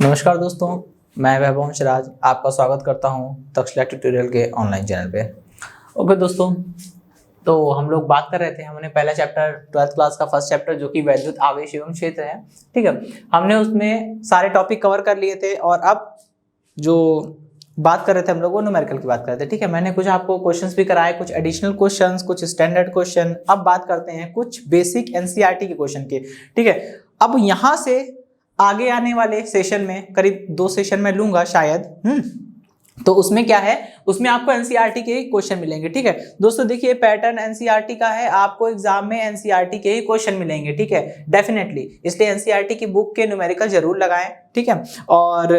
नमस्कार दोस्तों, मैं वैभव राज आपका स्वागत करता हूं तक्षशिला ट्यूटोरियल के ऑनलाइन चैनल पे। ओके दोस्तों, तो हम लोग बात कर रहे थे, हमने पहला चैप्टर 12th क्लास का फर्स्ट चैप्टर जो कि वैद्युत आवेश एवं क्षेत्र है, ठीक है। हमने उसमें सारे टॉपिक कवर कर लिए थे और अब जो बात कर रहे थे हम लोग वो न्यूमेरिकल की बात कर रहे थे, ठीक है। मैंने कुछ आपको क्वेश्चंस भी कराए, कुछ एडिशनल क्वेश्चंस, कुछ स्टैंडर्ड क्वेश्चन। अब बात करते हैं कुछ बेसिक एनसीईआरटी के क्वेश्चन के, ठीक है। अब यहाँ से आगे आने वाले सेशन में, करीब 2 सेशन में लूंगा शायद, तो उसमें क्या है, उसमें आपको एनसीईआरटी के ही क्वेश्चन मिलेंगे, ठीक है दोस्तों। देखिए पैटर्न एनसीईआरटी का है, आपको एग्जाम में एनसीईआरटी के ही क्वेश्चन मिलेंगे, ठीक है, डेफिनेटली। इसलिए एनसीईआरटी की बुक के न्यूमेरिकल जरूर लगाएं, ठीक है। और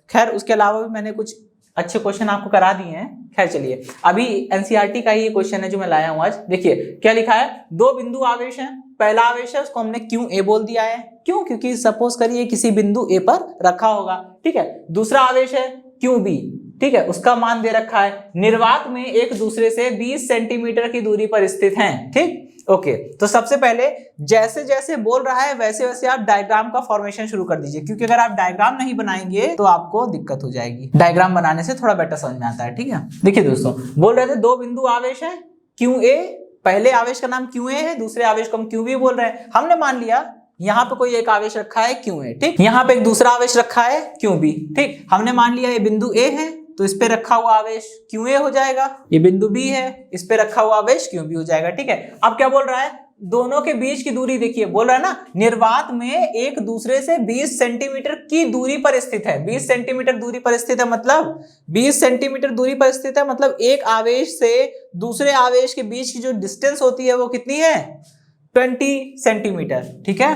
खैर उसके अलावा भी मैंने कुछ अच्छे क्वेश्चन आपको करा दिए हैं। खैर चलिए, अभी एनसीईआरटी का ही क्वेश्चन है जो मैं लाया हूं आज। देखिए क्या लिखा है, 2 बिंदु आवेश हैं। पहला आवेश है उसको हमने क्यू ए बोल दिया है, क्यों? क्योंकि सपोज करिए किसी बिंदु ए पर रखा होगा, ठीक है। दूसरा आवेश है क्यू बी, ठीक है, उसका मान दे रखा है, निर्वात में एक दूसरे से 20 सेंटीमीटर की दूरी पर स्थित हैं, ठीक। ओके, तो सबसे पहले जैसे जैसे बोल रहा है वैसे वैसे आप डायग्राम का फॉर्मेशन शुरू कर दीजिए, क्योंकि अगर आप डायग्राम नहीं बनाएंगे तो आपको दिक्कत हो जाएगी। डायग्राम बनाने से थोड़ा बेटर समझ में आता है, ठीक है। देखिए दोस्तों, बोल रहे थे 2 बिंदु आवेश है क्यू ए, पहले आवेश का नाम क्यू ए है, दूसरे आवेश को हम क्यू बी बोल रहे हैं। हमने मान लिया यहाँ पे कोई एक आवेश रखा है क्यू ए, ठीक, यहाँ पे एक दूसरा आवेश रखा है क्यू बी, ठीक। हमने मान लिया ये बिंदु ए है तो इस पे रखा हुआ आवेश क्यू ए हो जाएगा, ये बिंदु बी है इस पे रखा हुआ आवेश क्यू बी हो जाएगा, ठीक है। अब क्या बोल रहा है, दोनों के बीच की दूरी देखिए, बोल रहा है ना निर्वात में एक दूसरे से 20 सेंटीमीटर की दूरी पर स्थित है। 20 सेंटीमीटर दूरी पर स्थित है मतलब 20 सेंटीमीटर दूरी पर स्थित है मतलब एक आवेश से दूसरे आवेश के बीच की जो डिस्टेंस होती है वो कितनी है, 20 सेंटीमीटर, ठीक है,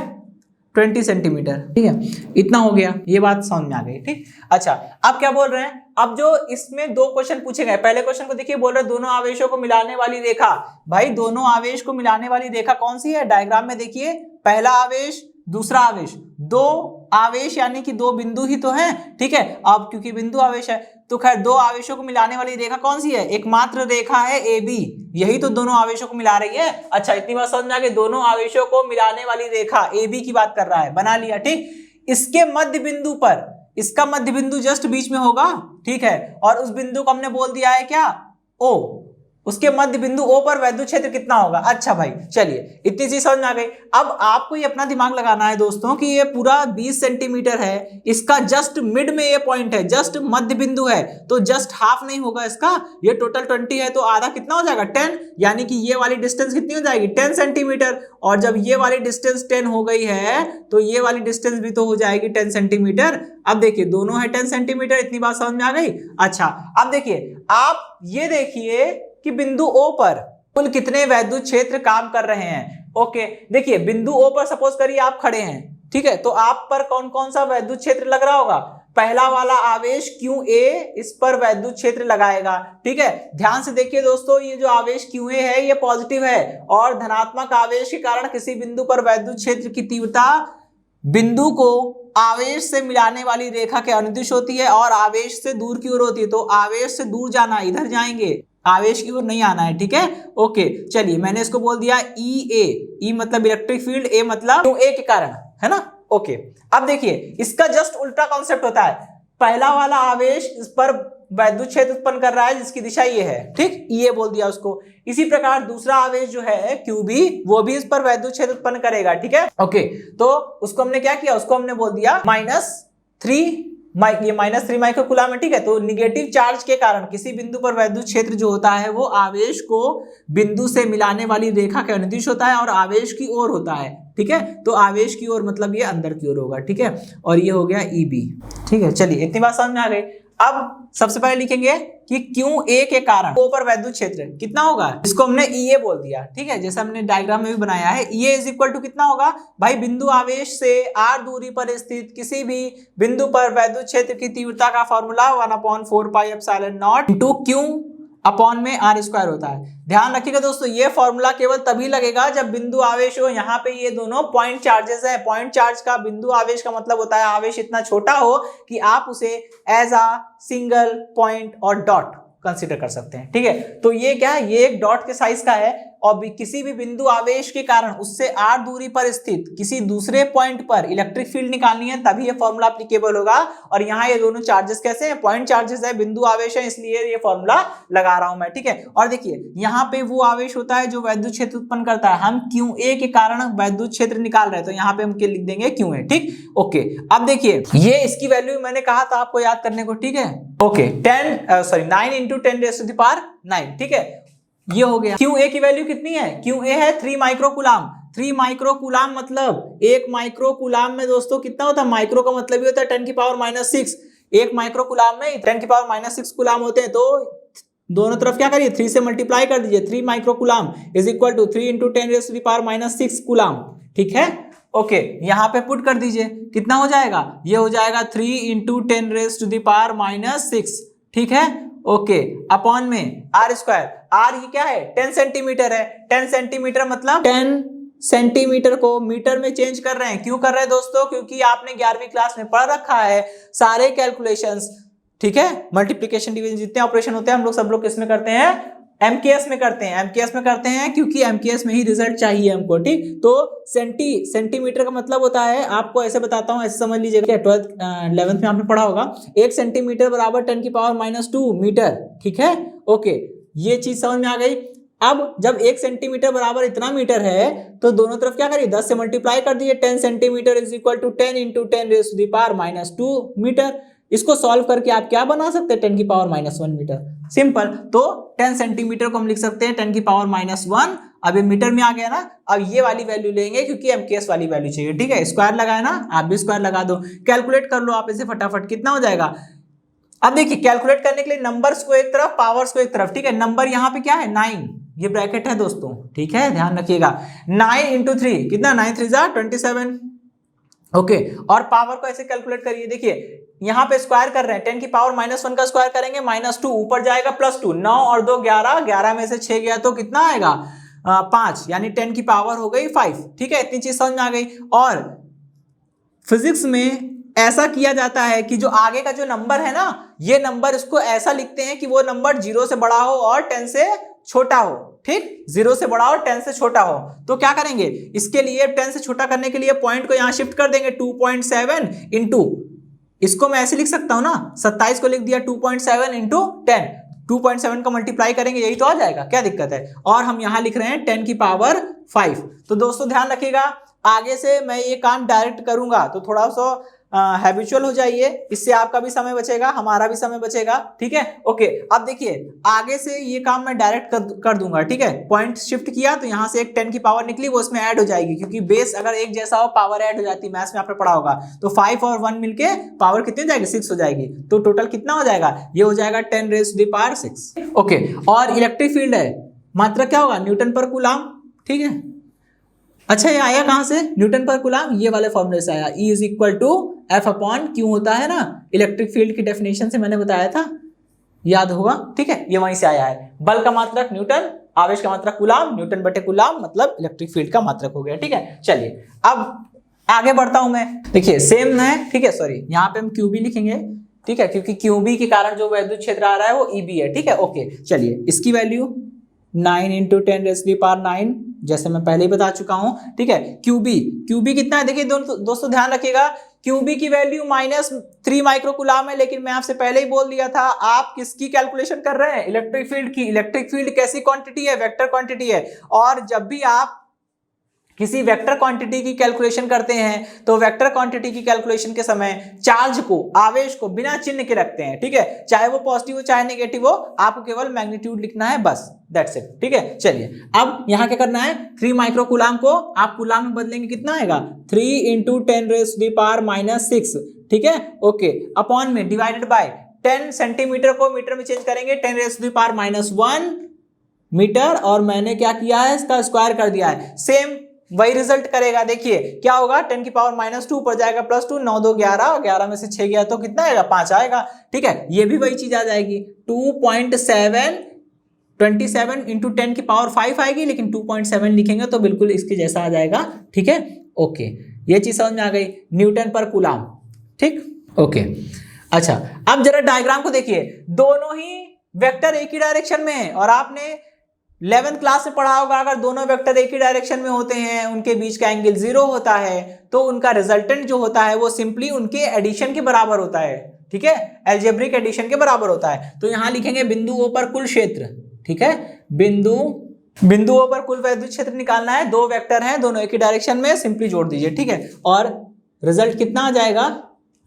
20 सेंटीमीटर, ठीक है। इतना हो गया, ये बात समझ में आ गई, ठीक। अच्छा, अब क्या बोल रहे हैं, अब जो इसमें 2 क्वेश्चन पूछे गए, पहले क्वेश्चन को देखिए, बोल रहे हैं दोनों आवेशों को मिलाने वाली रेखा। भाई दोनों आवेश को मिलाने वाली रेखा कौन सी है, डायग्राम में देखिए, पहला आवेश दूसरा आवेश, 2 आवेश यानी कि 2 बिंदु ही तो हैं, ठीक है। अब क्योंकि बिंदु आवेश है तो खैर 2 आवेशों को मिलाने वाली रेखा कौन सी है, एकमात्र रेखा है ए बी, यही तो दोनों आवेशों को मिला रही है। अच्छा, इतनी बात समझ में आ गई, दोनों आवेशों को मिलाने वाली रेखा ए बी की बात कर रहा है, बना लिया, ठीक। इसके मध्य बिंदु पर, इसका मध्य बिंदु जस्ट बीच में होगा, ठीक है, और उस बिंदु को हमने बोल दिया है क्या, ओ। उसके मध्य बिंदु ओ पर वैद्युत क्षेत्र कितना होगा। अच्छा भाई चलिए, इतनी चीज समझ में आ गई। अब आपको ये अपना दिमाग लगाना है दोस्तों कि ये पूरा 20 सेंटीमीटर है, इसका जस्ट मिड में ये पॉइंट है, जस्ट मध्य बिंदु है, तो जस्ट हाफ नहीं होगा इसका, ये टोटल 20 है तो आधा कितना हो जाएगा, 10, यानी कि ये वाली डिस्टेंस कितनी हो जाएगी, 10 सेंटीमीटर। और जब ये वाली डिस्टेंस 10 हो गई है तो ये वाली डिस्टेंस भी तो हो जाएगी 10 सेंटीमीटर। अब देखिए दोनों है 10 सेंटीमीटर, इतनी बात समझ में आ गई। अच्छा, अब देखिए, आप ये देखिए कि बिंदु O पर कुल कितने वैद्युत क्षेत्र काम कर रहे हैं। ओके, देखिए बिंदु O पर सपोज करिए आप खड़े हैं, ठीक है, तो आप पर कौन कौन सा वैद्युत क्षेत्र लग रहा होगा, पहला वाला आवेश क्यू ए, इस पर वैद्युत क्षेत्र लगाएगा, ठीक है। ध्यान से देखिए दोस्तों, ये जो आवेश क्यू ए है ये पॉजिटिव है और धनात्मक आवेश के कारण किसी बिंदु पर वैद्युत क्षेत्र की तीव्रता बिंदु को आवेश से मिलाने वाली रेखा के अनुदिश होती है और आवेश से दूर की ओर होती है। तो आवेश से दूर जाना, इधर जाएंगे, आवेश की ओर नहीं आना है, ठीक है। ओके चलिए, मैंने इसको बोल दिया ई ए, ई मतलब इलेक्ट्रिक फील्ड, ए मतलब क्यू ए के कारण, है ना। ओके, अब देखिए इसका जस्ट उल्टा कॉन्सेप्ट होता है, पहला वाला आवेश इस पर वैद्युत क्षेत्र उत्पन्न कर रहा है जिसकी दिशा ये है, ठीक, ये बोल दिया उसको। इसी प्रकार दूसरा आवेश जो है क्यू बी, वो भी इस पर वैद्युत क्षेत्र उत्पन्न करेगा, ठीक है। ओके, तो उसको हमने क्या किया, उसको हमने बोल दिया -3, ये -3 माइक्रोकूलम है, ठीक है। तो निगेटिव चार्ज के कारण किसी बिंदु पर वैद्युत क्षेत्र जो होता है वो आवेश को बिंदु से मिलाने वाली रेखा के अनुदिश होता है और आवेश की ओर होता है, ठीक है। तो आवेश की ओर मतलब ये अंदर की ओर होगा, ठीक है, और ये हो गया ई बी, ठीक है। चलिए, इतनी बात समझ में आ गई। अब सबसे पहले लिखेंगे कि क्यू ए के कारण ओ पर वैद्युत क्षेत्र कितना होगा, इसको हमने ई ए बोल दिया, ठीक है, जैसे हमने डायग्राम में भी बनाया है। ई ए इज इक्वल टू कितना होगा भाई, बिंदु आवेश से r दूरी पर स्थित किसी भी बिंदु पर वैद्युत क्षेत्र की तीव्रता का फॉर्मूला 1/4πε0 इंटू क्यू अपॉन में r स्क्वायर होता है। ध्यान रखिएगा दोस्तों, ये फॉर्मूला केवल तभी लगेगा जब बिंदु आवेश हो, यहाँ पे ये दोनों पॉइंट चार्जेस है। पॉइंट चार्ज का बिंदु आवेश का मतलब होता है आवेश इतना छोटा हो कि आप उसे एज अ सिंगल पॉइंट और डॉट कंसीडर कर सकते हैं। ठीक है, तो ये क्या है, ये एक डॉट के साइज का है और किसी भी बिंदु आवेश के कारण उससे r दूरी पर स्थित किसी दूसरे पॉइंट पर इलेक्ट्रिक फील्ड निकालनी है, तभी ये फॉर्मूला एप्लीकेबल होगा। और यहाँ ये दोनों चार्जेस कैसे हैं, पॉइंट चार्जेस है, बिंदु आवेश है, इसलिए ये फॉर्मूला लगा रहा हूं मैं। ठीक है, और देखिए यहाँ पे वो आवेश होता है जो वैद्युत क्षेत्र उत्पन्न करता है, हम QA के कारण वैद्युत क्षेत्र निकाल रहे हैं, तो यहाँ पे हम लिख देंगे QA। ठीक, ओके। अब देखिए ये इसकी वैल्यू मैंने कहा था आपको याद करने को। ठीक है, ओके, 9 इंटू 10⁹ ठीक है, ये हो गया। QA की वैल्यू कितनी है, QA है 3 माइक्रोकूलाम। 3 माइक्रोकूलाम मतलब 1 माइक्रोकूलाम में दोस्तों कितना होता है, माइक्रो का मतलब ही होता है 10⁻⁻6। 1 माइक्रोकूलाम में 10⁻⁻6 कूलाम होते हैं, तो दोनों तरफ क्या करिए, 3 से मल्टीप्लाई कर दीजिए। 3 microcoulomb is equal to 3 into 10⁻⁻6 coulomb. ठीक है, ओके, यहाँ पे पुट कर दीजिए, कितना हो जाएगा, ये हो जाएगा 3 इंटू 10⁻⁻6। ठीक है, ओके, अपॉन में r स्क्वायर। r ये क्या है, 10 सेंटीमीटर है। 10 सेंटीमीटर मतलब 10 सेंटीमीटर को मीटर में चेंज कर रहे हैं। क्यों कर रहे हैं दोस्तों, क्योंकि आपने 11वीं क्लास में पढ़ रखा है सारे कैलकुलेशंस। ठीक है, मल्टीप्लिकेशन डिवीजन जितने ऑपरेशन होते हैं हम लोग सब लोग किसमें करते हैं, MKS में करते हैं। MKS में करते हैं क्योंकि MKS में ही रिजल्ट चाहिए हमको। ठीक, तो सेंटीमीटर का मतलब होता है, आपको ऐसे बताता हूं, ऐसे समझ लीजिएगा, 11th में आपने पढ़ा होगा, 1 सेंटीमीटर बराबर 10⁻⁻2 मीटर। ठीक है, ओके, ये चीज समझ में आ गई। अब जब 1 सेंटीमीटर बराबर इतना मीटर है तो दोनों तरफ क्या करिए, 10 से मल्टीप्लाई कर दीजिए। 10 centimetre is equal to 10 into 10⁻⁻2 metre. इसको सॉल्व करके आप क्या बना सकते हैं, 10⁻⁻1 मीटर। सिंपल, तो 10 सेंटीमीटर को हम लिख सकते हैं 10⁻⁻1। अब ये मीटर में आ गया ना, अब ये वाली वैल्यू लेंगे क्योंकि MKS वाली वैल्यू चाहिए। ठीक है, स्क्वायर लगाया ना, आप भी स्क्वायर लगा दो, कैलकुलेट कर लो आप इसे फटाफट, कितना हो जाएगा। अब देखिए कैलकुलेट करने के लिए नंबर्स को एक तरफ, पावर्स को एक तरफ। ठीक है, नंबर यहाँ पे क्या है, 9, ये ब्रैकेट है दोस्तों। ठीक है, ध्यान रखिएगा, 9 इंटू 3 कितना, 9 3 जा 27। ओके, और पावर को ऐसे कैलकुलेट करिए, देखिए यहाँ पे स्क्वायर कर रहे हैं, 10⁻⁻1 का स्क्वायर करेंगे -2, ऊपर जाएगा +2, 9 और 2 11, 11 में से 6 गया तो कितना आएगा, 5, यानी 10 की पावर हो गई 5। ठीक है, इतनी चीज समझ में आ गई। और फिजिक्स में ऐसा किया जाता है कि जो आगे का जो नंबर है ना, ये नंबर इसको ऐसा लिखते हैं कि वो नंबर 0 से बड़ा हो और 10 से छोटा हो। ठीक, 0 से बड़ा और 10 से छोटा हो। तो क्या करेंगे, इसके लिए 10 से छोटा करने के लिए पॉइंट को यहाँ शिफ्ट कर देंगे, 2.7 इंटू, इसको मैं ऐसे लिख सकता हूं ना, 27 को लिख दिया 2.7 इंटू 10, 2.7 का मल्टीप्लाई करेंगे, यही तो आ जाएगा, क्या दिक्कत है। और हम यहाँ लिख रहे हैं 10 की पावर 5। तो दोस्तों ध्यान रखिएगा, आगे से मैं ये काम डायरेक्ट करूंगा तो थोड़ा सा हैबिचुअल हो जाइए, इससे आपका भी समय बचेगा, हमारा भी समय बचेगा। ठीक है, ओके। अब देखिए आगे से ये काम मैं डायरेक्ट कर दूंगा। ठीक है, पॉइंट शिफ्ट किया तो यहाँ से एक 10 की पावर निकली, वो इसमें ऐड हो जाएगी, क्योंकि बेस अगर एक जैसा हो पावर ऐड हो जाती है, मैथ्स में आपने पढ़ा होगा। तो 5 और 1 मिलके पावर कितनी हो जाएगी, 6 हो जाएगी। तो टोटल कितना हो जाएगा, ये हो जाएगा 10⁻⁶। ओके, और इलेक्ट्रिक फील्ड है, मात्रा क्या होगा, न्यूटन पर कूलाम। ठीक है, अच्छा ये आया कहां से, न्यूटन पर कूलाम, ये वाले फॉर्मूले से आया। E is equal to F/Q होता है ना, इलेक्ट्रिक फील्ड की डेफिनेशन से मैंने बताया था, याद होगा। ठीक है, ये वहीं से आया है। बल का मात्रक न्यूटन, आवेश का मात्रक कूलाम, न्यूटन बटे कूलाम मतलब इलेक्ट्रिक फील्ड का मात्रक हो गया। ठीक है, चलिए अब आगे बढ़ता हूं मैं। देखिए सेम है, ठीक है, सॉरी यहाँ पे हम QB लिखेंगे। ठीक है, क्योंकि QB के कारण जो वैद्युत क्षेत्र आ रहा है वो EB है। ठीक है, ओके, चलिए इसकी वैल्यू 9 इंटू 10⁻⁹, जैसे मैं पहले ही बता चुका हूं। ठीक है, QB कितना है, देखिए दोस्तों ध्यान रखिएगा, QB की वैल्यू -3 माइक्रोकूलाम है, लेकिन मैं आपसे पहले ही बोल दिया था, आप किसकी कैलकुलेशन कर रहे हैं, इलेक्ट्रिक फील्ड की। इलेक्ट्रिक फील्ड कैसी क्वांटिटी है, वेक्टर क्वांटिटी है। और जब भी आप किसी वेक्टर क्वांटिटी की कैलकुलेशन करते हैं तो वेक्टर क्वांटिटी की कैलकुलेशन के समय चार्ज को, आवेश को बिना चिन्ह के रखते हैं। ठीक है, चाहे वो पॉजिटिव हो चाहे नेगेटिव हो, आपको केवल मैग्नीट्यूड लिखना है, बस, दैट्स इट। ठीक है, चलिए अब यहाँ क्या करना है, 3 माइक्रोकूलाम को आप कूलाम में बदलेंगे, कितना आएगा, 3 इंटू 10⁻⁻6। ठीक है, ओके, अपॉन में डिवाइडेड बाय 10 सेंटीमीटर को मीटर में चेंज करेंगे, 10⁻⁻1 मीटर, और मैंने क्या किया है, इसका स्क्वायर कर दिया है। सेम वही रिजल्ट करेगा। देखिए क्या होगा, 10 की पावर -2 पर जाएगा +2, 9 2 11, 11 में से 6 गया तो कितना आएगा, 5 आएगा। ठीक है, ये भी वही चीज आ जाएगी, 2.7 इंटू 10 की पावर 5 आएगी, लेकिन 2.7 लिखेंगे तो बिल्कुल इसके जैसा आ जाएगा। ठीक है, ओके, ये चीज समझ में आ गई, न्यूटन पर कूलाम। ठीक, ओके, अच्छा अब जरा डायग्राम को देखिए, दोनों ही वेक्टर एक ही डायरेक्शन में है, और आपने 11th क्लास में पढ़ा होगा अगर दोनों वेक्टर एक ही डायरेक्शन में होते हैं, उनके बीच का एंगल 0 होता है, तो उनका रिजल्टेंट जो होता है वो सिंपली उनके एडिशन के बराबर होता है। ठीक है, अलजेब्रिक एडिशन के बराबर होता है। तो यहां लिखेंगे बिंदु O पर कुल क्षेत्र। ठीक है, बिंदु O पर कुल वैद्युत क्षेत्र निकालना है, दो वेक्टर हैं, दोनों एक ही डायरेक्शन में, सिंपली जोड़ दीजिए। ठीक है, और रिजल्ट कितना आ जाएगा,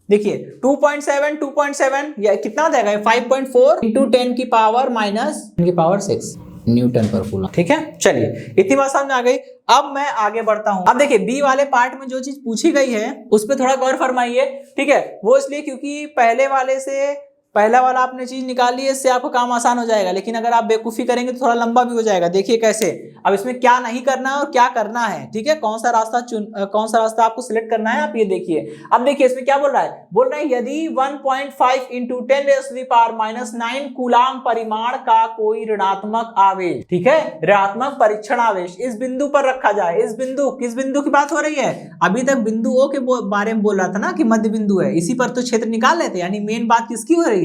देखिए 2.7 या कितना आ जाएगा, 5.4 इंटू 10 की पावर माइनस 10 की पावर 6 न्यूटन पर कूलम। ठीक है, चलिए इतनी बात समझ आ गई। अब मैं आगे बढ़ता हूं। अब देखिए बी वाले पार्ट में जो चीज पूछी गई है उस पर थोड़ा गौर फरमाइए। ठीक है, वो इसलिए क्योंकि पहले वाले से पहला वाला आपने चीज निकाल ली है, इससे आपका काम आसान हो जाएगा, लेकिन अगर आप बेवकूफी करेंगे तो थोड़ा लंबा भी हो जाएगा। देखिए कैसे, अब इसमें क्या नहीं करना है और क्या करना है। ठीक है, कौन सा रास्ता आपको सिलेक्ट करना है, आप ये देखिए। अब देखिए इसमें क्या बोल रहा है, यदि 1.5 इंटू 10⁻⁻⁹ कूलाम परिमाण का कोई ऋणात्मक आवेश, ठीक है, ऋणात्मक परीक्षण आवेश इस बिंदु पर रखा जाए। इस बिंदु, किस बिंदु की बात हो रही है, अभी तक बिंदु O के बारे में बोल रहा था ना कि मध्य बिंदु है, इसी पर तो क्षेत्र निकाल लेते, यानी मेन बात किसकी हो रही है,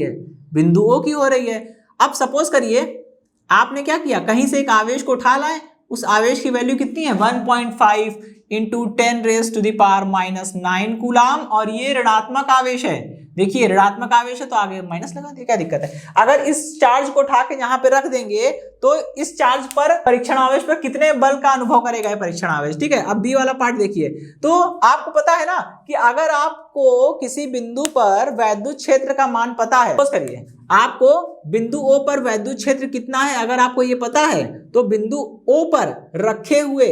बिंदु O की हो रही है। अब सपोज करिए आपने क्या किया, कहीं से एक आवेश को उठा लाए, उस आवेश की वैल्यू कितनी है 1.5 इंटू 10⁻⁹ कूलाम, और ये ऋणात्मक आवेश है। देखिए ऋणात्मक आवेश है तो आगे माइनस लगा दिए, क्या दिक्कत है। अगर इस चार्ज को उठा के यहाँ पे रख देंगे तो इस चार्ज पर परीक्षण आवेश पर कितने बल का अनुभव करेगा परीक्षण आवेश। ठीक है, अब बी वाला पार्ट देखिए, तो आपको पता है ना कि अगर आपको किसी बिंदु पर वैद्युत क्षेत्र का मान पता है, सपोज करिए आपको बिंदु O पर वैद्युत क्षेत्र कितना है अगर आपको ये पता है, तो बिंदु O पर रखे हुए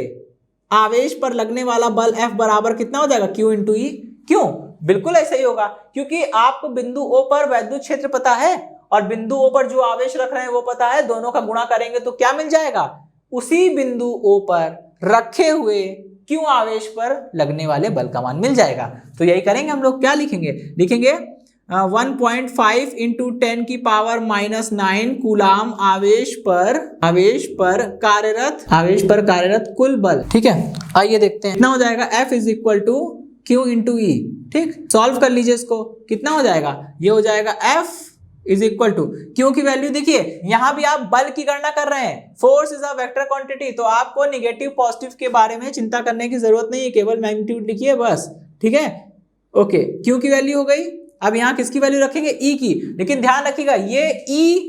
आवेश पर लगने वाला बल F बराबर कितना हो जाएगा, Q इंटू E। क्यों, बिल्कुल ऐसा ही होगा, क्योंकि आपको बिंदु O पर वैद्युत क्षेत्र पता है और बिंदु O पर जो आवेश रख रहे हैं वो पता है, दोनों का गुणा करेंगे तो क्या मिल जाएगा, उसी बिंदु O पर रखे हुए Q आवेश पर लगने वाले बल का मान मिल जाएगा। तो यही करेंगे हम लोग, क्या लिखेंगे, लिखेंगे 1.5 इंटू 10 की पावर -9 कूलाम आवेश पर कार्यरत कुल बल। ठीक है, आइए देखते हैं कितना हो जाएगा, F is equal to Q into E। ठीक, सॉल्व कर लीजिए इसको, कितना हो जाएगा, ये हो जाएगा F is equal to Q की वैल्यू, देखिए यहां भी आप बल की गणना कर रहे हैं, force is a vector quantity, तो आपको नेगेटिव पॉजिटिव के बारे में चिंता करने की जरूरत नहीं है, केवल मैग्नीट्यूड लिखिए बस। ठीक है, ओके, Q की वैल्यू हो गई। अब यहाँ किसकी वैल्यू रखेंगे, E की, लेकिन ध्यान रखिएगा ये E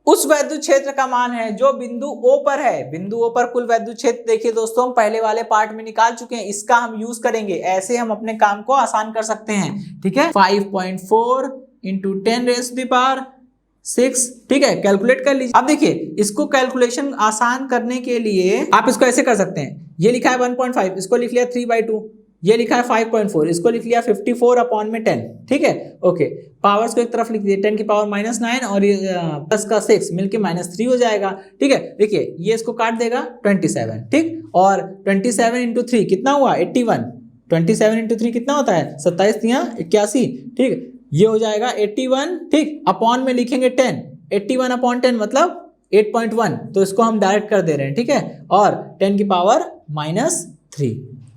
उस वैद्युत क्षेत्र का मान है जो बिंदु O पर है। बिंदु O पर कुल वैद्युत क्षेत्र देखिए दोस्तों हम पहले वाले पार्ट में निकाल चुके हैं, इसका हम यूज करेंगे, ऐसे हम अपने काम को आसान कर सकते हैं। ठीक है, 5.4 इंटू 10⁻⁶। ठीक है, कैलकुलेट कर लीजिए। अब देखिए इसको कैलकुलेशन आसान करने के लिए आप इसको ऐसे कर सकते हैं, ये लिखा है 1.5, इसको लिख लिया 3/2, ये लिखा है 5.4, इसको लिख लिया 54/10। ठीक है, ओके, पावर्स को एक तरफ लिख दिए, 10 की पावर -9 और ये प्लस का 6 मिलके -3 हो जाएगा। ठीक है, देखिए ये इसको काट देगा 27। ठीक, और 27 इंटू 3 कितना हुआ 81, 27 इंटू 3 कितना होता है 27 × 81। ठीक, ये हो जाएगा 81। ठीक, अपॉन में लिखेंगे 10, 81/10 मतलब 8.1, तो इसको हम डायरेक्ट कर दे रहे हैं। ठीक है, और 10 की पावर -3,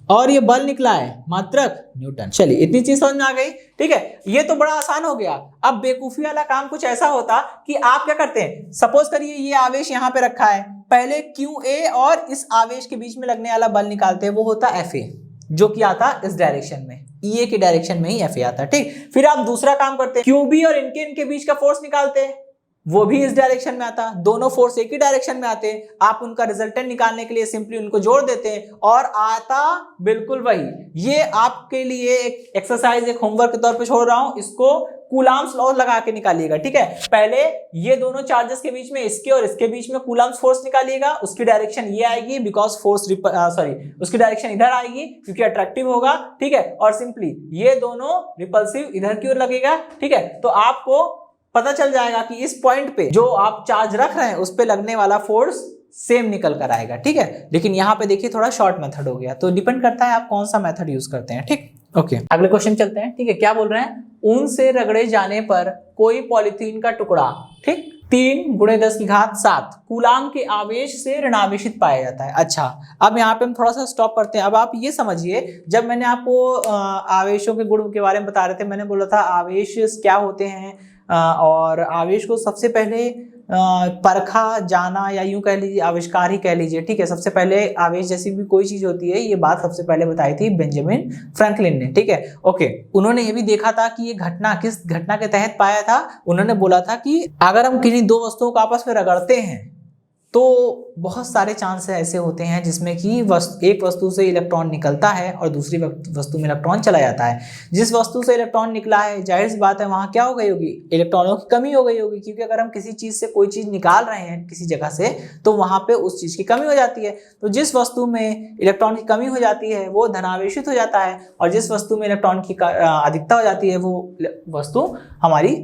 और ये बल निकला है मात्रक न्यूटन। चलिए इतनी चीज समझ में आ गई। ठीक है, ये तो बड़ा आसान हो गया। अब बेवकूफी वाला काम कुछ ऐसा होता कि आप क्या करते हैं, सपोज करिए ये आवेश यहाँ पे रखा है, पहले QA और इस आवेश के बीच में लगने वाला बल निकालते हैं, वो होता FA, जो कि आता इस डायरेक्शन में, EA की डायरेक्शन में ही FA आता। ठीक, फिर आप दूसरा काम करते हैं, QB और इनके बीच का फोर्स निकालते हैं, वो भी इस डायरेक्शन में आता, दोनों फोर्स एक ही डायरेक्शन में आते हैं, आप उनका रिजल्टेंट निकालने के लिए सिंपली उनको जोड़ देते हैं और आता बिल्कुल वही। ये आपके लिए एक एक्सरसाइज, एक होमवर्क के तौर पे छोड़ रहा हूं, इसको कूलाम्स लॉ लगा के निकालिएगा। ठीक है, पहले ये दोनों चार्जेस के बीच में, इसके और इसके बीच में कूलाम्स फोर्स निकालिएगा, उसकी डायरेक्शन ये आएगी बिकॉज फोर्स उसकी डायरेक्शन इधर आएगी क्योंकि अट्रैक्टिव होगा। ठीक है, और सिंपली ये दोनों रिपल्सिव इधर की ओर लगेगा। ठीक है, तो आपको पता चल जाएगा कि इस पॉइंट पे जो आप चार्ज रख रहे हैं उस पे लगने वाला फोर्स सेम निकल कर आएगा। ठीक है, लेकिन यहाँ पे देखिए थोड़ा शॉर्ट मेथड हो गया, तो डिपेंड करता है आप कौन सा मेथड यूज करते हैं। ठीक, ओके, अगले क्वेश्चन चलते हैं। ठीक है, क्या बोल रहे हैं, ऊन से रगड़े जाने पर कोई पॉलीथीन का टुकड़ा, ठीक, 3 × 10⁻7 कूलाम के आवेश से ऋणावेशित पाया जाता है। अच्छा, अब यहाँ पे हम थोड़ा सा स्टॉप करते हैं। अब आप ये समझिए, जब मैंने आपको आवेशों के गुण के बारे में बता रहे थे, मैंने बोला था आवेश क्या होते हैं, और आवेश को सबसे पहले परखा जाना, या यूं कह लीजिए आविष्कार ही कह लीजिए, ठीक है। सबसे पहले आवेश जैसी भी कोई चीज होती है, ये बात सबसे पहले बताई थी बेंजामिन फ्रैंकलिन ने, ठीक है। ओके, उन्होंने ये भी देखा था कि ये घटना किस घटना के तहत पाया था। उन्होंने बोला था कि अगर हम किन्हीं दो वस्तुओं को आपस में रगड़ते हैं तो बहुत सारे चांस ऐसे होते हैं जिसमें कि एक वस्तु से इलेक्ट्रॉन निकलता है और दूसरी वस्तु में इलेक्ट्रॉन चला जाता है। जिस वस्तु से इलेक्ट्रॉन निकला है, जाहिर सी बात है वहां क्या हो गई होगी, इलेक्ट्रॉनों की कमी हो गई होगी, क्योंकि अगर हम किसी चीज से कोई चीज निकाल रहे हैं किसी जगह से तो वहां पे उस चीज की कमी हो जाती है। तो जिस वस्तु में इलेक्ट्रॉन की कमी हो जाती है वो धनावेशित हो जाता है, और जिस वस्तु में इलेक्ट्रॉन की अधिकता हो जाती है वो वस्तु हमारी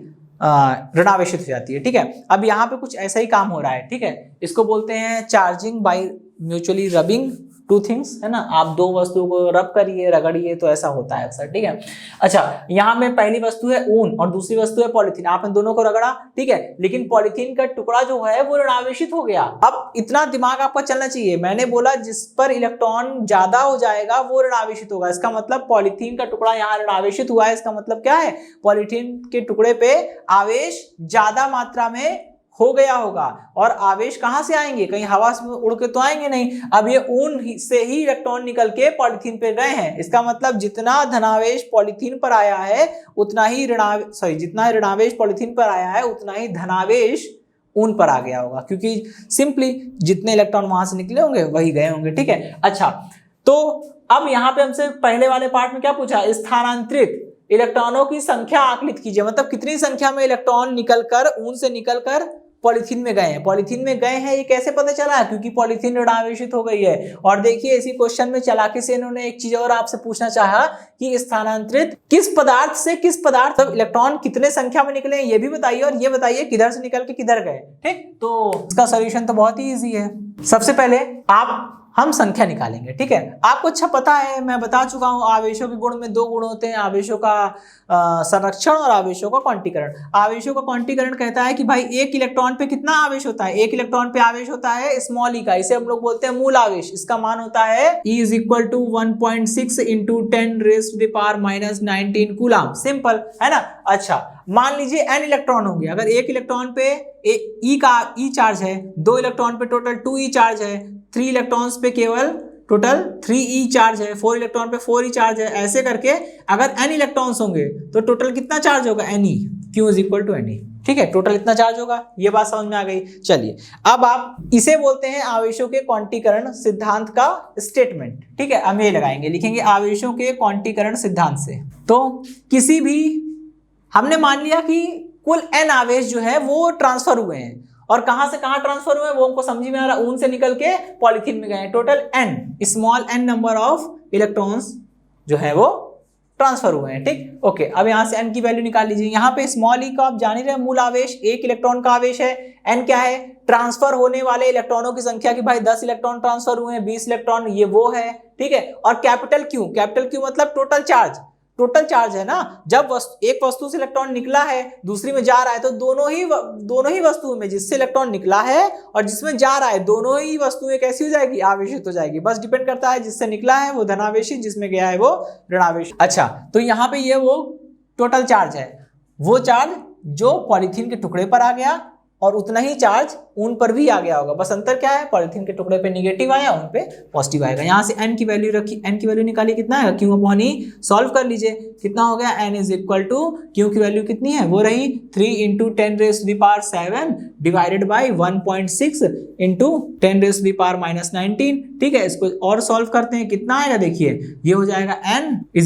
ऋणावेशित हो जाती है, ठीक है। अब यहाँ पे कुछ ऐसा ही काम हो रहा है, ठीक है। इसको बोलते हैं charging by mutually rubbing two things, है ना। आप दो वस्तुओं को रब करिए, रगड़िए, तो ऐसा होता है अक्सर, ठीक है। अच्छा, यहाँ में पहली वस्तु है ऊन और दूसरी वस्तु है पॉलीथीन। आपने दोनों को रगड़ा, ठीक है, लेकिन पॉलीथीन का टुकड़ा जो है वो ऋणावेशित हो गया। अब इतना दिमाग आपका चलना चाहिए, मैंने बोला जिस पर इलेक्ट्रॉन ज्यादा हो जाएगा वो ऋणावेशित होगा। इसका मतलब पॉलीथीन का टुकड़ा यहाँ ऋणावेशित हुआ है। इसका मतलब क्या है, पॉलीथीन के टुकड़े पे आवेश ज्यादा मात्रा में हो गया होगा। और आवेश कहां से आएंगे, कहीं हवा में उड़ के तो आएंगे नहीं। अब ये ऊन से ही इलेक्ट्रॉन निकल के पॉलीथीन पे गए हैं। इसका मतलब जितना धनावेश पॉलीथीन पर आया है उतना ही जितना ऋणावेश पॉलीथीन पर आया है उतना ही धनावेश ऊन पर आ गया होगा, क्योंकि सिंपली जितने इलेक्ट्रॉन वहां से निकले होंगे वही गए होंगे, ठीक है। अच्छा, तो अब यहाँ पे हमसे पहले वाले पार्ट में क्या पूछा, स्थानांतरित इलेक्ट्रॉनों की संख्या आकलित कीजिए। मतलब कितनी संख्या में इलेक्ट्रॉन निकलकर ऊन से निकलकर पॉलीथीन में गए हैं। पॉलीथीन में गए हैं ये कैसे पता चला, क्योंकि पॉलीथीन ऋणावेशित हो गई है। और देखिए इसी क्वेश्चन में चालाकी से इन्होंने एक चीज और आपसे पूछना चाहा कि स्थानांतरित किस पदार्थ से किस पदार्थ तब इलेक्ट्रॉन कितने संख्या में निकले ये भी बताइए, और ये बताइए किधर से निकल के किधर गए, ठीक। तो इसका सोल्यूशन तो बहुत ही ईजी है। सबसे पहले हम संख्या निकालेंगे, ठीक है। आपको अच्छा पता है, मैं बता चुका हूं, आवेशों के गुण में दो गुण होते हैं, आवेशों का संरक्षण और आवेशों का क्वांटीकरण। आवेशों का क्वांटीकरण कहता है कि भाई एक इलेक्ट्रॉन पे कितना आवेश होता है, एक इलेक्ट्रॉन पे आवेश होता है स्मॉल ई का, इसे हम लोग बोलते हैं मूल आवेश। इसका मान होता है E = 1.6 × 10⁻⁻19 कूलम। सिंपल है ना। अच्छा, मान लीजिए n इलेक्ट्रॉन होंगे। अगर एक इलेक्ट्रॉन पे ई चार्ज है, दो इलेक्ट्रॉन पे टोटल 2e चार्ज है, 3 इलेक्ट्रॉन्स पे केवल टोटल 3e चार्ज है, 4 इलेक्ट्रॉन पे 4e चार्ज है। ऐसे करके अगर n इलेक्ट्रॉन्स होंगे तो टोटल कितना चार्ज होगा, Ne, Q = Ne, ठीक है। टोटल इतना चार्ज होगा, ये बात समझ में आ गई। चलिए, अब आप इसे बोलते हैं आवेशों के क्वांटीकरण सिद्धांत का स्टेटमेंट, ठीक है। हम ये लगाएंगे, लिखेंगे आवेशों के क्वांटीकरण सिद्धांत से। तो किसी भी, हमने मान लिया कि कुल n आवेश जो है वो ट्रांसफर हुए हैं, और कहां से कहां ट्रांसफर हुए वो हमको समझ में आ रहा, ऊन से निकल के पॉलीथीन में गए हैं। Total n, small n number of electrons जो है वो ट्रांसफर हुए हैं, ठीक। ओके, अब यहां से n की वैल्यू निकाल लीजिए। यहाँ पे स्मॉल e का आप जान ही रहे, मूल आवेश, एक इलेक्ट्रॉन का आवेश है। n क्या है, ट्रांसफर होने वाले इलेक्ट्रॉनों की संख्या की, भाई 10 इलेक्ट्रॉन ट्रांसफर हुए हैं, 20 इलेक्ट्रॉन, ये वो है, ठीक है। और कैपिटल Q मतलब टोटल चार्ज, टोटल चार्ज है ना। जब एक वस्तु से इलेक्ट्रॉन निकला है दूसरी में जा रहा है, तो दोनों ही वस्तुओं में जिससे इलेक्ट्रॉन निकला है और जिसमें जा रहा है, दोनों ही वस्तुएं कैसी हो जाएगी, आवेशित हो जाएगी। बस डिपेंड करता है, जिससे निकला है वो धनावेशित, जिसमें गया है वो ऋणावेशित। अच्छा, तो यहाँ पे ये वो टोटल चार्ज है, वो चार्ज जो पॉलीथीन के टुकड़े पर आ गया, और उतना ही चार्ज ऊन पर भी आ गया होगा। बस अंतर क्या है, पॉलीथीन के टुकड़े पे नेगेटिव आया, उन पे पॉजिटिव आएगा। यहाँ से n की वैल्यू रखी, n की वैल्यू निकालिए, कितना आएगा, Q/E, सॉल्व कर लीजिए, कितना हो गया, n = Q की वैल्यू कितनी है, वो रही 3 × 10⁻⁷ डिवाइडेड बाई 1.6 × 10⁻⁻19, ठीक है। इसको और सॉल्व करते हैं, कितना आएगा, देखिए ये हो जाएगा n =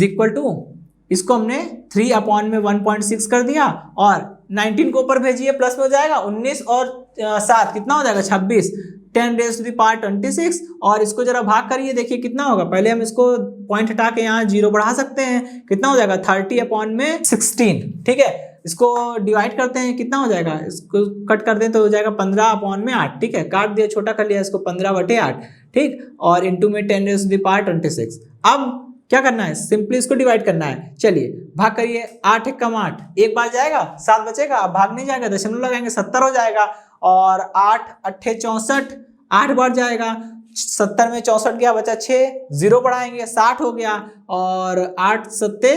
इसको हमने 3/1.6 कर दिया, और 19 को ऊपर भेजिए, प्लस में हो जाएगा 19 और 7 कितना हो जाएगा, 26, 10⁻26, और इसको जरा भाग करिए, देखिए कितना होगा। पहले हम इसको पॉइंट हटा के यहाँ 0 बढ़ा सकते हैं, कितना हो जाएगा, 30/16, ठीक है। इसको डिवाइड करते हैं, कितना हो जाएगा, इसको कट कर दें तो हो जाएगा 15/8, ठीक है। काट दिया, छोटा कर लिया इसको, 15/8, ठीक, और इंटू में 10⁻26। अब क्या करना है, सिंपली इसको डिवाइड करना है। चलिए भाग करिए, 8 × 8, एक बार जाएगा, 7 बचेगा, अब भाग नहीं जाएगा, दशमलव लगाएंगे, 70 हो जाएगा। और 8 × 8 = 64, 8 बार जाएगा, 70 में 64 गया, बचा 6, 0 बढ़ाएंगे, 60 हो गया, और 8 × 7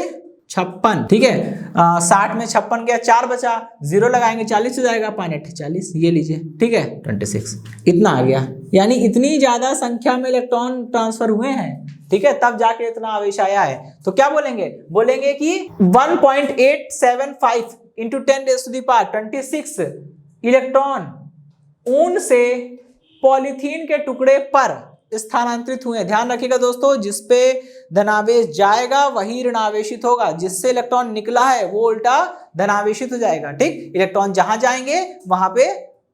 = 56, ठीक है। 60 में 56 गया, 4 बचा, 0 लगाएंगे 40 हो जाएगा, 5 40, ये लीजिए, ठीक है 26, इतना आ गया। यानी इतनी ज्यादा संख्या में इलेक्ट्रॉन ट्रांसफर हुए हैं, ठीक है, तब जाके इतना आवेश आया है। तो क्या बोलेंगे, बोलेंगे कि 1.875 इंटू 10⁻26 इलेक्ट्रॉन ऊन से पॉलीथीन के टुकड़े पर स्थानांतरित हुए। ध्यान रखिएगा दोस्तों, जिसपे धनावेश जाएगा वही ऋणावेशित होगा, जिससे इलेक्ट्रॉन निकला है वो उल्टा धनावेशित हो जाएगा, ठीक। इलेक्ट्रॉन जहां जाएंगे वहां पे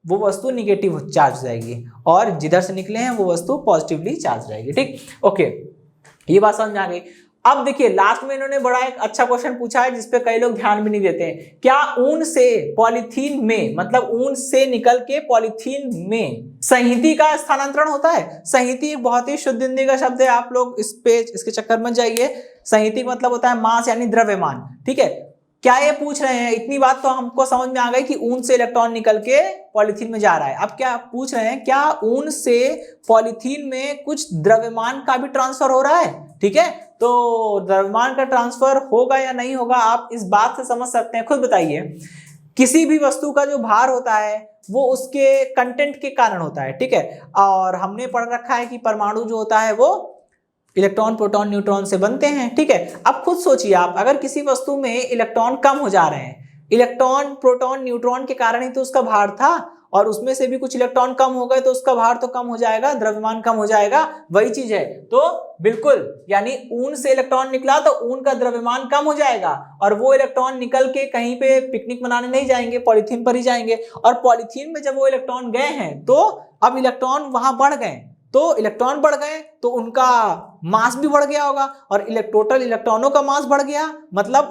वो वस्तु निगेटिव चार्ज हो जाएगी और जिधर से निकले हैं वो वस्तु पॉजिटिवली चार्ज रहेगी, ठीक। ओके, ये बात समझ आ गई। अब देखिए लास्ट में इन्होंने बड़ा एक अच्छा क्वेश्चन पूछा है जिसपे कई लोग ध्यान भी नहीं देते हैं। क्या ऊन से पॉलीथीन में, मतलब ऊन से निकल के पॉलीथीन में संहति का स्थानांतरण होता है? संहति एक बहुत ही शुद्ध हिंदी का शब्द है, आप लोग इसके चक्कर में जाइए। संहति का मतलब होता है मास यानी द्रव्यमान, ठीक है। क्या ये पूछ रहे हैं, इतनी बात तो हमको समझ में आ गई कि ऊन से इलेक्ट्रॉन निकल के पॉलीथीन में जा रहा है। अब क्या पूछ रहे हैं, क्या ऊन से पॉलीथीन में कुछ द्रव्यमान का भी ट्रांसफर हो रहा है, ठीक है। तो द्रव्यमान का ट्रांसफर होगा या नहीं होगा, आप इस बात से समझ सकते हैं, खुद बताइए। किसी भी वस्तु का जो भार होता है वो उसके कंटेंट के कारण होता है, ठीक है। और हमने पढ़ रखा है कि परमाणु जो होता है वो इलेक्ट्रॉन, प्रोटॉन, न्यूट्रॉन से बनते हैं, ठीक है। अब खुद सोचिए आप, अगर किसी वस्तु में इलेक्ट्रॉन कम हो जा रहे हैं, इलेक्ट्रॉन, प्रोटॉन, न्यूट्रॉन के कारण ही तो उसका भार था, और उसमें से भी कुछ इलेक्ट्रॉन कम हो गए तो उसका भार तो कम हो जाएगा, द्रव्यमान कम हो जाएगा, वही चीज है। तो बिल्कुल, यानी ऊन से इलेक्ट्रॉन निकला तो ऊन का द्रव्यमान कम हो जाएगा, और वो इलेक्ट्रॉन निकल के कहीं पे पिकनिक मनाने नहीं जाएंगे, पॉलीथीन पर ही जाएंगे। और पॉलीथीन में जब वो इलेक्ट्रॉन गए हैं तो अब इलेक्ट्रॉन वहां बढ़ गए, तो इलेक्ट्रॉन बढ़ गए तो उनका मास भी बढ़ गया होगा, और टोटल इलेक्ट्रॉनों का मास बढ़ गया, मतलब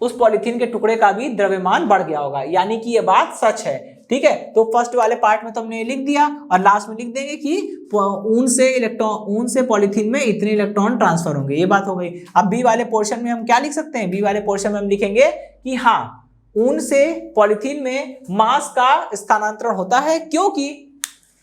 उस पॉलीथीन के टुकड़े का भी द्रव्यमान बढ़ गया होगा। यानी कि ये बात सच है, ठीक है। तो फर्स्ट वाले पार्ट में तो हमने लिख दिया, और लास्ट में लिख देंगे कि ऊन से पॉलीथीन में इतने इलेक्ट्रॉन ट्रांसफर होंगे, ये बात हो गई। अब बी वाले पोर्शन में हम क्या लिख सकते हैं, बी वाले पोर्शन में हम लिखेंगे कि हाँ, ऊन से पॉलीथीन में मास का स्थानांतरण होता है, क्योंकि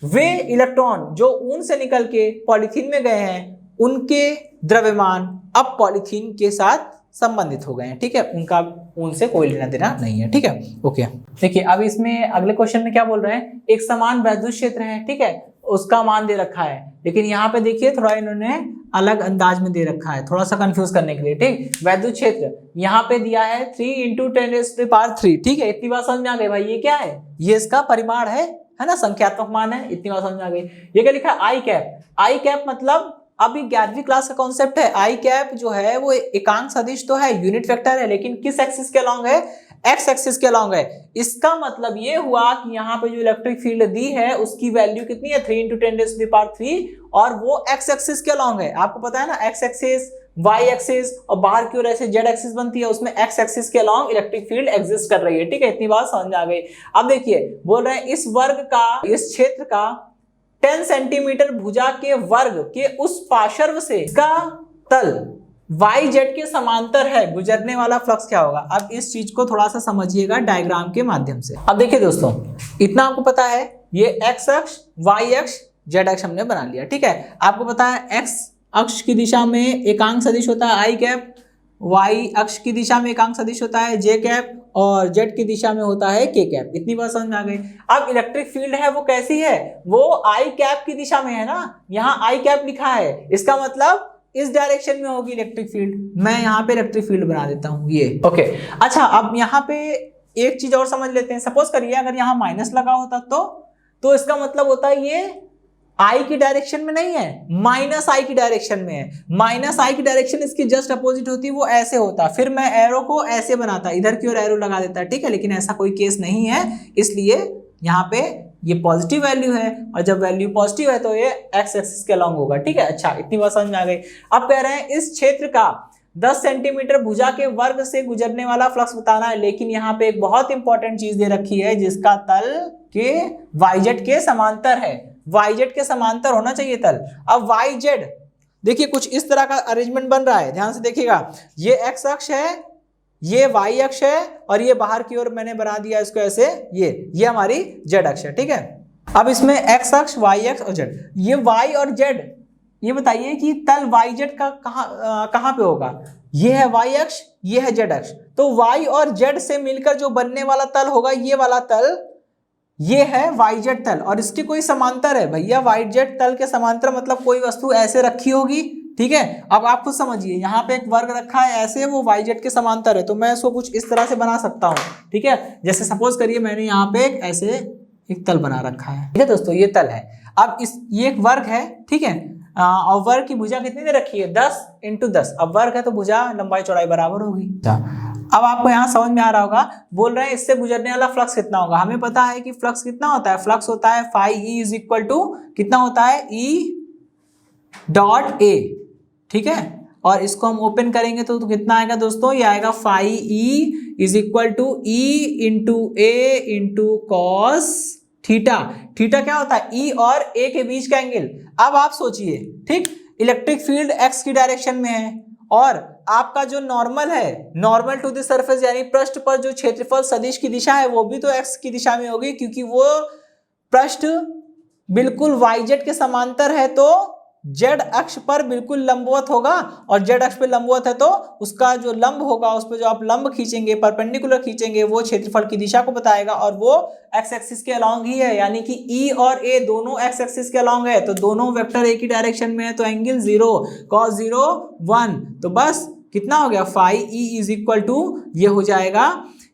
वे इलेक्ट्रॉन जो ऊन से निकल के पॉलीथीन में गए हैं उनके द्रव्यमान अब पॉलीथीन के साथ संबंधित हो गए हैं, ठीक है। उनका ऊन से कोई लेना देना नहीं है, ठीक है। ओके, देखिए अब इसमें अगले क्वेश्चन में क्या बोल रहे हैं, एक समान वैद्युत क्षेत्र है, ठीक है, उसका मान दे रखा है, लेकिन यहाँ पे देखिए थोड़ा इन्होंने अलग अंदाज में दे रखा है, थोड़ा सा कंफ्यूज करने के लिए, ठीक। वैद्युत क्षेत्र यहाँ पे दिया है 3 × 10⁻3, ठीक है। इतनी बात समझ में आ गई भाई, ये क्या है, ये इसका परिमाण है ना, संख्यात्मक मान है, इतनी बात समझ में आ गई। ये क्या लिखा है, आई कैप। आई कैप मतलब अभी 11वीं क्लास का कॉन्सेप्ट है। आई कैप जो है वो एकांक सदिश तो है, यूनिट वेक्टर है, लेकिन किस एक्सिस के अलॉन्ग है, एक्स एक्सिस के अलॉन्ग है। इसका मतलब ये हुआ कि यहाँ पे जो इलेक्ट्रिक फील्ड दी है उसकी वैल्यू कितनी है, 3 × 10⁻3, और वो एक्स एक्सिस के अलॉन्ग है। आपको पता है ना, एक्स एक्सिस, वाई एक्सिस, और बाहर की ओर ऐसे जेड एक्सिस बनती है, उसमें एक्स एक्सिस के अलॉन्ग इलेक्ट्रिक फील्ड एग्जिस्ट कर रही है, ठीक है। इतनी बात समझ में आ गई। अब देखिए बोल रहे हैं इस वर्ग का, इस क्षेत्र का 10 सेंटीमीटर भुजा के वर्ग के उस पार्श्व से इसका तल वाई जेड के समांतर है, गुजरने वाला फ्लक्स क्या होगा। अब इस चीज को थोड़ा सा समझिएगा डायग्राम के माध्यम से। अब देखिए दोस्तों, इतना आपको पता है, ये एक्स अक्ष, वाई अक्ष, जेड अक्ष हमने बना लिया, ठीक है। आपको पता है एक्स अक्ष की दिशा में एकांक सदिश होता है आई कैप, वाई अक्ष की दिशा में एकांक सदिश होता है जे कैप, और जेड की दिशा में होता है के कैप। इतनी बात समझ में आ गई। अब इलेक्ट्रिक फील्ड है वो कैसी है, वो आई कैप की दिशा में है ना, यहाँ आई कैप लिखा है, इसका मतलब इस डायरेक्शन में होगी इलेक्ट्रिक फील्ड। मैं यहाँ पे इलेक्ट्रिक फील्ड बना देता हूँ ये, ओके। अच्छा, अब यहाँ पे एक चीज और समझ लेते हैं। सपोज करिए अगर यहाँ माइनस लगा होता तो इसका मतलब होता है ये आई की डायरेक्शन में नहीं है, माइनस आई की डायरेक्शन में है। माइनस आई की डायरेक्शन इसकी जस्ट अपोजिट होती, वो ऐसे होता, फिर मैं एरो को ऐसे बनाता, इधर की ओर एरो लगा देता, ठीक है। लेकिन ऐसा कोई केस नहीं है, इसलिए यहाँ पे ये पॉजिटिव वैल्यू है, और जब वैल्यू पॉजिटिव है तो ये एक्स एक्सिस के अलॉन्ग होगा, ठीक है। अच्छा, इतनी बात समझ में आ गई। अब कह रहे हैं इस क्षेत्र का 10 सेंटीमीटर भुजा के वर्ग से गुजरने वाला फ्लक्स बताना है, लेकिन यहाँ पे एक बहुत इंपॉर्टेंट चीज दे रखी है, जिसका तल के वाईजेड के समांतर है। वाईजेड के समांतर होना चाहिए तल। अब वाईजेड देखिए कुछ इस तरह का अरेंजमेंट बन रहा है, ध्यान से देखिएगा। ये एक्स अक्ष है, ये वाई अक्ष है, और ये बाहर की ओर मैंने बना दिया इसको ऐसे, ये हमारी जेड अक्ष है, ठीक है। अब इसमें एक्स अक्ष, वाई अक्ष और जेड, ये वाई और जेड, ये बताइए कि तल वाई जेड का कहाँ पे होगा। ये है y अक्ष, ये है z अक्ष। तो y और z से मिलकर जो बनने वाला तल होगा, ये वाला तल, ये है yz तल, और इसके कोई समांतर है भैया। yz तल के समांतर मतलब कोई वस्तु ऐसे रखी होगी, ठीक है। अब आप खुद समझिए, यहाँ पे एक वर्ग रखा है ऐसे, वो yz के समांतर है, तो मैं इसको कुछ इस तरह से बना सकता हूँ, ठीक है। जैसे सपोज करिए मैंने यहाँ पे ऐसे एक तल बना रखा है, ठीक है दोस्तों, ये तल है। अब ये एक वर्ग है, ठीक है, और वर्ग की भुजा कितनी दे रखी है, 10 × 10। अब वर्ग है तो भुजा लंबाई चौड़ाई बराबर होगी। अब आपको यहाँ समझ में आ रहा होगा, बोल रहे हैं इससे गुजरने वाला फ्लक्स कितना होगा। हमें पता है कि फ्लक्स कितना होता है, फ्लक्स होता है phi E is equal to कितना होता है, ई डॉट ए, ठीक है। और इसको हम ओपन करेंगे तो कितना आएगा दोस्तों, ये आएगा phi E is equal to E into A into cos theta. Theta क्या होता है, ई और ए के बीच का एंगल। अब आप सोचिए, ठीक, इलेक्ट्रिक फील्ड एक्स की डायरेक्शन में है और आपका जो नॉर्मल है, नॉर्मल टू द सरफेस यानी पृष्ठ पर जो क्षेत्रफल सदिश की दिशा है वो भी तो एक्स की दिशा में होगी, क्योंकि वो पृष्ठ बिल्कुल yz के समांतर है, तो z अक्ष पर बिल्कुल लंबवत होगा। और z अक्ष पे लंबवत है तो उसका जो लंब होगा, उस पर जो आप लंब खींचेंगे, परपेंडिकुलर खींचेंगे, वो क्षेत्रफल की दिशा को बताएगा, और वो एक्स एक्सिस के अलॉन्ग ही है, यानी कि e और a दोनों एक्स एक्सिस के अलॉन्ग है, तो दोनों वेक्टर एक ही डायरेक्शन में है, तो एंगल 0 cos 0 1। तो बस कितना हो गया, phi E is equal to, ये हो जाएगा,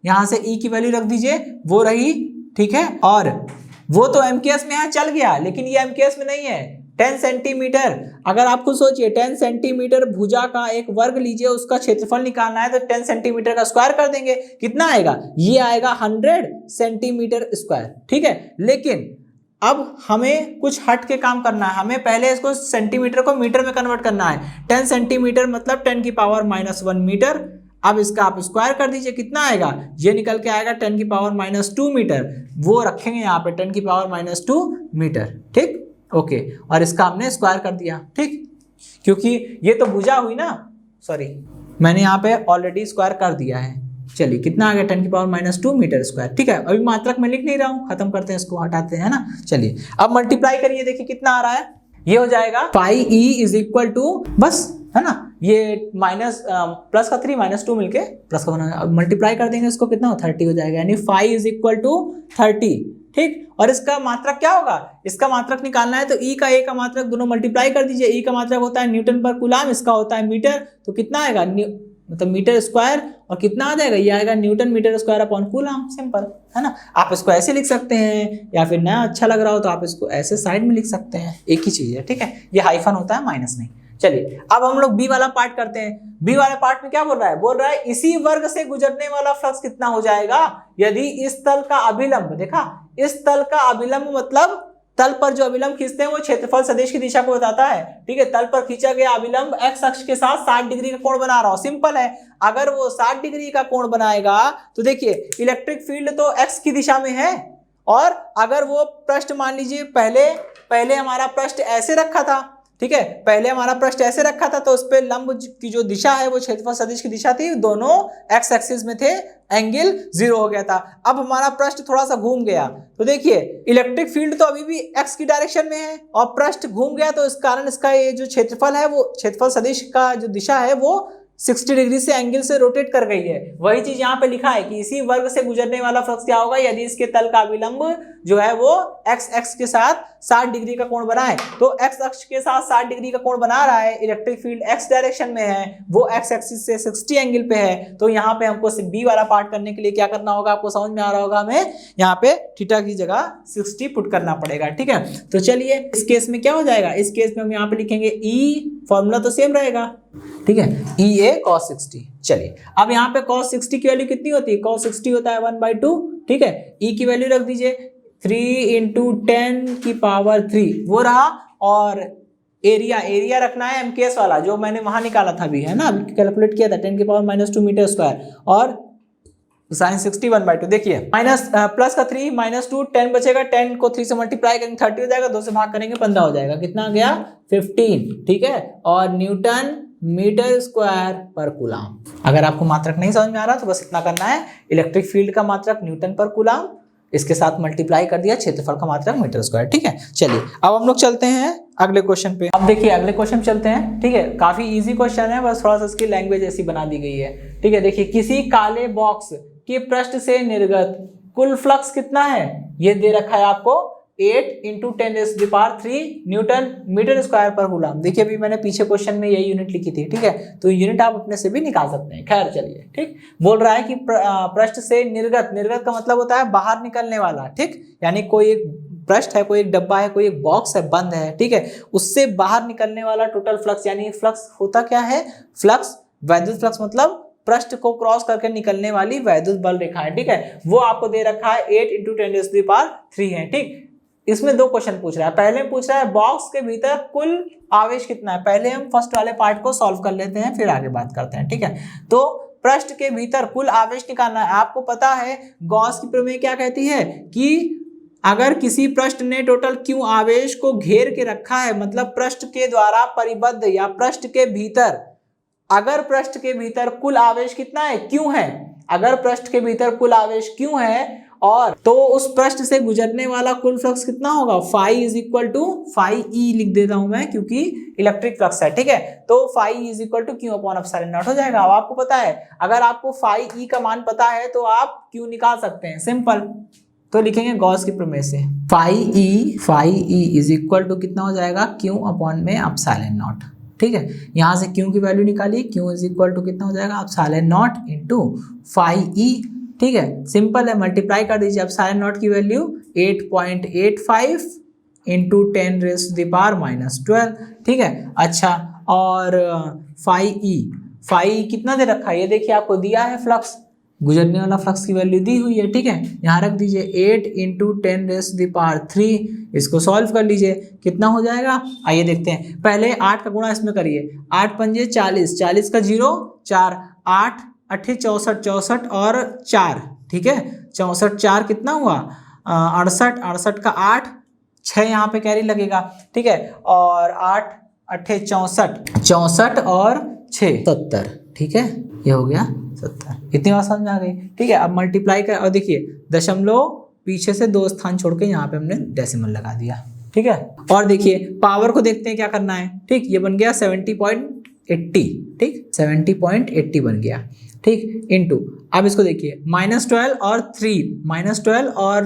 यहां से e की वैल्यू रख दीजिए, वो रही, ठीक है। और वो तो एमकेएस में यहाँ चल गया, लेकिन ये एमकेएस में नहीं है। 10 सेंटीमीटर, अगर आप खुद सोचिए 10 सेंटीमीटर भुजा का एक वर्ग लीजिए, उसका क्षेत्रफल निकालना है तो 10 सेंटीमीटर का स्क्वायर कर देंगे, कितना आएगा, ये आएगा 100 सेंटीमीटर स्क्वायर, ठीक है। लेकिन अब हमें कुछ हट के काम करना है, हमें पहले इसको सेंटीमीटर को मीटर में कन्वर्ट करना है। 10 सेंटीमीटर मतलब 10 की पावर -1 मीटर। अब इसका आप स्क्वायर कर दीजिए, कितना आएगा, ये निकल के आएगा 10 की पावर -2 मीटर, वो रखेंगे यहाँ पे 10 की पावर -2 मीटर, ठीक, ओके। और इसका हमने स्क्वायर कर दिया, ठीक, क्योंकि ये तो भुजा हुई ना, सॉरी मैंने यहाँ पे ऑलरेडी स्क्वायर कर दिया है। चलिए कितना आ गया, 10 की पावर -2 मीटर स्क्वायर, ठीक है। अभी मात्रक में लिख नहीं रहा हूँ, खत्म करते हैं इसको, हटाते हैं ना। चलिए अब मल्टीप्लाई करिए, देखिए कितना आ रहा है, ये हो जाएगा phi E is equal to, बस है ना, ये माइनस प्लस का 3 -2 मिलके प्लस का बना। अब मल्टीप्लाई कर देंगे इसको, कितना हो, 30 हो जाएगा, यानी फाई इज इक्वल टू 30, ठीक। और इसका मात्रक क्या होगा, इसका मात्रक निकालना है तो ई का ए का मात्रक दोनों मल्टीप्लाई कर दीजिए। ई का मात्रक होता है न्यूटन पर कूलाम, इसका होता है मीटर, तो कितना आएगा, मतलब मीटर स्क्वायर, और कितना आ जाएगा, ये आएगा newton metre square upon coulomb, simple है ना। आप इसको ऐसे लिख सकते हैं, या फिर ना अच्छा लग रहा हो तो आप इसको ऐसे साइड में लिख सकते हैं, एक ही चीज है, ठीक है। ये हाइफन होता है, माइनस नहीं। चलिए अब हम लोग बी वाला पार्ट करते हैं। बी वाले पार्ट में क्या बोल रहा है, इसी वर्ग से गुजरने वाला फ्लक्स कितना हो जाएगा यदि इस तल का अभिलंब, देखा, इस तल का अभिलंब मतलब तल पर जो अभिलंब खींचते हैं वो क्षेत्रफल सदिश की दिशा को बताता है, ठीक है। तल पर खींचा गया अभिलंब एक्स अक्ष के साथ 60 डिग्री का कोण बना रहा हो, सिंपल है। अगर वो 60 डिग्री का कोण बनाएगा तो देखिए इलेक्ट्रिक फील्ड तो एक्स की दिशा में है, और अगर वो पृष्ठ मान लीजिए पहले हमारा पृष्ठ ऐसे रखा था, ठीक है, पहले हमारा पृष्ठ ऐसे रखा था, तो उस पे लंब की जो दिशा है वो क्षेत्रफल सदिश की दिशा थी, दोनों एक्स एक्सिस में थे, एंगल 0 हो गया था। अब हमारा पृष्ठ थोड़ा सा घूम गया, तो देखिए इलेक्ट्रिक फील्ड तो अभी भी एक्स की डायरेक्शन में है और पृष्ठ घूम गया, तो इस कारण इसका ये जो क्षेत्रफल है, वो क्षेत्रफल सदिश का जो दिशा है वो 60 डिग्री से एंगल से रोटेट कर गई है। वही चीज यहाँ पे लिखा है कि इसी वर्ग से गुजरने वाला फ्लक्स क्या होगा यदि इसके तल का अभिलंब जो है वो एक्स एक्स के साथ 60 डिग्री का कोण बनाए। तो एक्स अक्ष के साथ 60 डिग्री का कोण बना रहा है, इलेक्ट्रिक फील्ड एक्स डायरेक्शन में है, वो एक्स एक्सिस से 60 एंगल पे है, तो यहाँ पे हमको बी वाला पार्ट करने के लिए क्या करना होगा, आपको समझ में आ रहा होगा, हमें यहाँ पे थीटा की जगह 60 पुट करना पड़ेगा, ठीक है। तो चलिए इस केस में क्या हो जाएगा, इस केस में हम यहाँ पे लिखेंगे ई, फॉर्मूला तो सेम रहेगा, ठीक है, ई ए cos 60। चलिए अब यहाँ पे cos 60 की वैल्यू कितनी होती है, cos 60 होता है 1/2, ठीक है। ई की वैल्यू रख दीजिए 3 × 10 की पावर 3 वो रहा, और एरिया रखना है एमकेएस वाला जो मैंने वहां निकाला था अभी, है ना, कैलकुलेट किया था 10 की पावर -2 मीटर स्क्वायर, और साइन 60 1/2। देखिए माइनस प्लस का 3 -2 10 बचेगा, 10 को 3 से मल्टीप्लाई करेंगे 30 हो जाएगा, 2 से भाग करेंगे 15 हो जाएगा, कितना आ गया 15, ठीक है। और न्यूटन मीटर स्क्वायर पर कूलाम। अगर आपको मात्रक नहीं समझ में आ रहा तो बस इतना करना है, इलेक्ट्रिक फील्ड का मात्रक न्यूटन पर कूलाम, इसके साथ मल्टीप्लाई कर दिया, क्षेत्रफल का मात्रक मीटर स्क्वायर। ठीक है, चलिए अब हम लोग चलते हैं अगले क्वेश्चन पे। अब देखिए अगले क्वेश्चन चलते हैं। ठीक है, काफी इजी क्वेश्चन है, बस थोड़ा सा इसकी लैंग्वेज ऐसी बना दी गई है। ठीक है, देखिए किसी काले बॉक्स के पृष्ठ से निर्गत कुल फ्लक्स कितना है, ये दे रखा है आपको 8 × 10⁻³ न्यूटन मीटर स्क्वायर पर कूलम। देखिए अभी मैंने पीछे क्वेश्चन में यही यूनिट लिखी थी। ठीक है, तो यूनिट आप अपने से भी निकाल सकते हैं। खैर चलिए, ठीक, बोल रहा है कि पृष्ठ से निर्गत, निर्गत का मतलब होता है बाहर निकलने वाला। ठीक, यानी कोई एक पृष्ठ है, कोई एक डब्बा है, कोई एक बॉक्स है, बंद है। ठीक है, उससे बाहर निकलने वाला टोटल फ्लक्स, यानी फ्लक्स होता क्या है, फ्लक्स, वैद्युत फ्लक्स मतलब पृष्ठ को क्रॉस करके निकलने वाली वैद्युत बल रेखा है। ठीक है, वो आपको दे रखा है 8 × 10⁻³ है। ठीक, इसमें दो क्वेश्चन पूछ रहा है। पहले पूछ रहा है बॉक्स के भीतर कुल आवेश कितना है। पहले हम फर्स्ट वाले पार्ट को सॉल्व कर लेते हैं, फिर आगे बात करते हैं। ठीक है, तो पृष्ठ के भीतर कुल आवेश निकालना है। आपको पता है गॉस की प्रमेय क्या कहती है कि अगर किसी पृष्ठ ने टोटल Q आवेश को घेर के रखा है, मतलब पृष्ठ के द्वारा परिबद्ध या पृष्ठ के भीतर, अगर पृष्ठ के भीतर कुल आवेश कितना है, Q है, अगर पृष्ठ के भीतर कुल आवेश Q है और तो उस पृष्ठ से गुजरने वाला कुल फ्लक्स कितना होगा, फाई = φE लिख देता हूं मैं क्योंकि इलेक्ट्रिक फ्लक्स है। ठीक है, तो फाई = Q/ε0 हो जाएगा। अब आपको पता है, अगर आपको φE का मान पता है तो आप Q निकाल सकते हैं, सिंपल। तो लिखेंगे गॉस की प्रमेय से φE = कितना हो जाएगा, Q/ε0। ठीक है, यहां से Q की वैल्यू निकालिए, Q = कितना हो जाएगा, ε0 × φE। ठीक है, सिंपल है, मल्टीप्लाई कर दीजिए। अब ε0 की वैल्यू 8.85 × 10⁻⁻12। ठीक है, अच्छा, और φE कितना दे रखा है, ये देखिए आपको दिया है फ्लक्स, गुजरने वाला फ्लक्स की वैल्यू दी हुई है। ठीक है, यहाँ रख दीजिए 8 × 10⁻³ इसको सॉल्व कर लीजिए, कितना हो जाएगा, आइए देखते हैं। पहले 8 का गुणा इसमें करिए, 8 × 5 = 40, 40 का 0 4, 8 8 64 64 और 4। ठीक है, 64 4 कितना हुआ, 68, 68 का 8, 6 यहाँ पे कैरी लगेगा। ठीक है, और 8 8 64, 64 और 6 70। ठीक है, ये हो गया 70। इतनी बात समझ में आ गई। ठीक है, अब मल्टीप्लाई कर, और देखिए दशमलव पीछे से 2 स्थान छोड़ के यहाँ पे हमने डेसिमल लगा दिया। ठीक है, और देखिए पावर को देखते हैं क्या करना है। ठीक, ये बन गया 70.80। ठीक, 70.80 बन गया। ठीक, इनटू, अब इसको देखिए -12 और 3, -12 और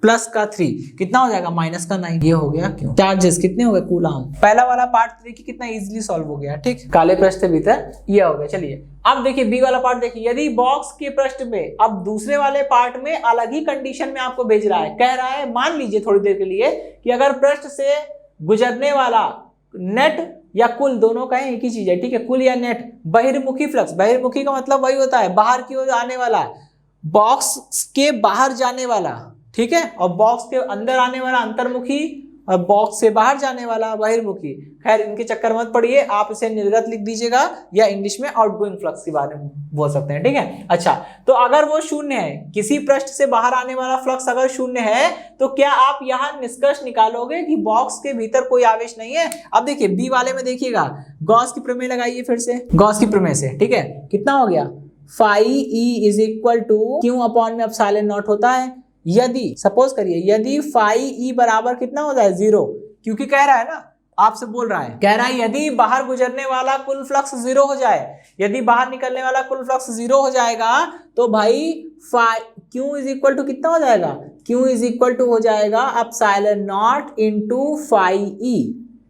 प्लस का 3 कितना हो जाएगा, -9। ये हो गया क्यों, चार्जेस कितने हो गए, कूलम। पहला वाला पार्ट देखिए कितना इजीली सॉल्व हो गया। ठीक, काले पृष्ठ के भीतर ये हो गया। चलिए अब देखिए बी वाला पार्ट देखिए, यदि बॉक्स के पृष्ठ में, अब दूसरे वाले पार्ट में अलग ही कंडीशन में आपको भेज रहा है, कह रहा है मान लीजिए थोड़ी देर के लिए कि अगर पृष्ठ से गुजरने वाला नेट या कुल, दोनों का एक ही चीज है। ठीक है, कुल या नेट बहिर्मुखी फ्लक्स, बहिर्मुखी का मतलब वही होता है बाहर की ओर आने वाला, बॉक्स के बाहर जाने वाला। ठीक है, और बॉक्स के अंदर आने वाला अंतर्मुखी, और बॉक्स से बाहर जाने वाला बहिर्मुखी। खैर इनके चक्कर मत पड़िए, आप इसे निर्गत लिख दीजिएगा या इंग्लिश में आउटगोइंग फ्लक्स के बारे में बोल सकते हैं। ठीक है, अच्छा, तो अगर वो शून्य है, किसी पृष्ठ से बाहर आने वाला फ्लक्स अगर शून्य है, तो क्या आप यहाँ निष्कर्ष निकालोगे कि बॉक्स के भीतर कोई आवेश नहीं है। अब देखिए बी वाले में देखिएगा, गॉस की प्रमेय लगाइए फिर से, गॉस की प्रमेय से। ठीक है, कितना हो गया, φE = Q/ε0 होता है। यदि सपोज करिए, यदि φE बराबर कितना हो जाए, 0, क्योंकि कह रहा है ना, आपसे बोल रहा है, कह रहा है यदि बाहर गुजरने वाला कुल फ्लक्स 0 हो जाए, यदि बाहर निकलने वाला कुल फ्लक्स 0 हो जाएगा, तो भाई Q = कितना हो जाएगा, Q = हो जाएगा ε0 × φE।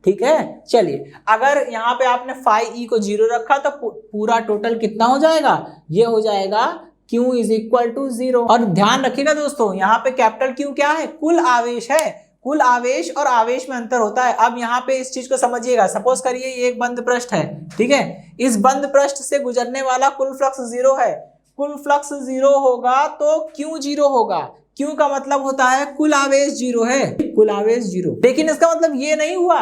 ठीक है, चलिए अगर यहाँ पे आपने φE को 0 रखा तो पूरा टोटल कितना हो जाएगा, ये हो जाएगा Q = 0। और ध्यान रखिएगा दोस्तों, यहाँ पे कैपिटल Q क्या है, कुल आवेश है। कुल आवेश और आवेश में अंतर होता है। अब यहाँ पे इस चीज को समझिएगा, सपोज करिए ये एक बंद पृष्ठ है। ठीक है, इस बंद पृष्ठ से गुजरने वाला कुल फ्लक्स 0 है। कुल फ्लक्स 0 होगा तो Q 0 होगा। Q का मतलब होता है कुल आवेश 0 है, कुल आवेश 0। लेकिन इसका मतलब ये नहीं हुआ,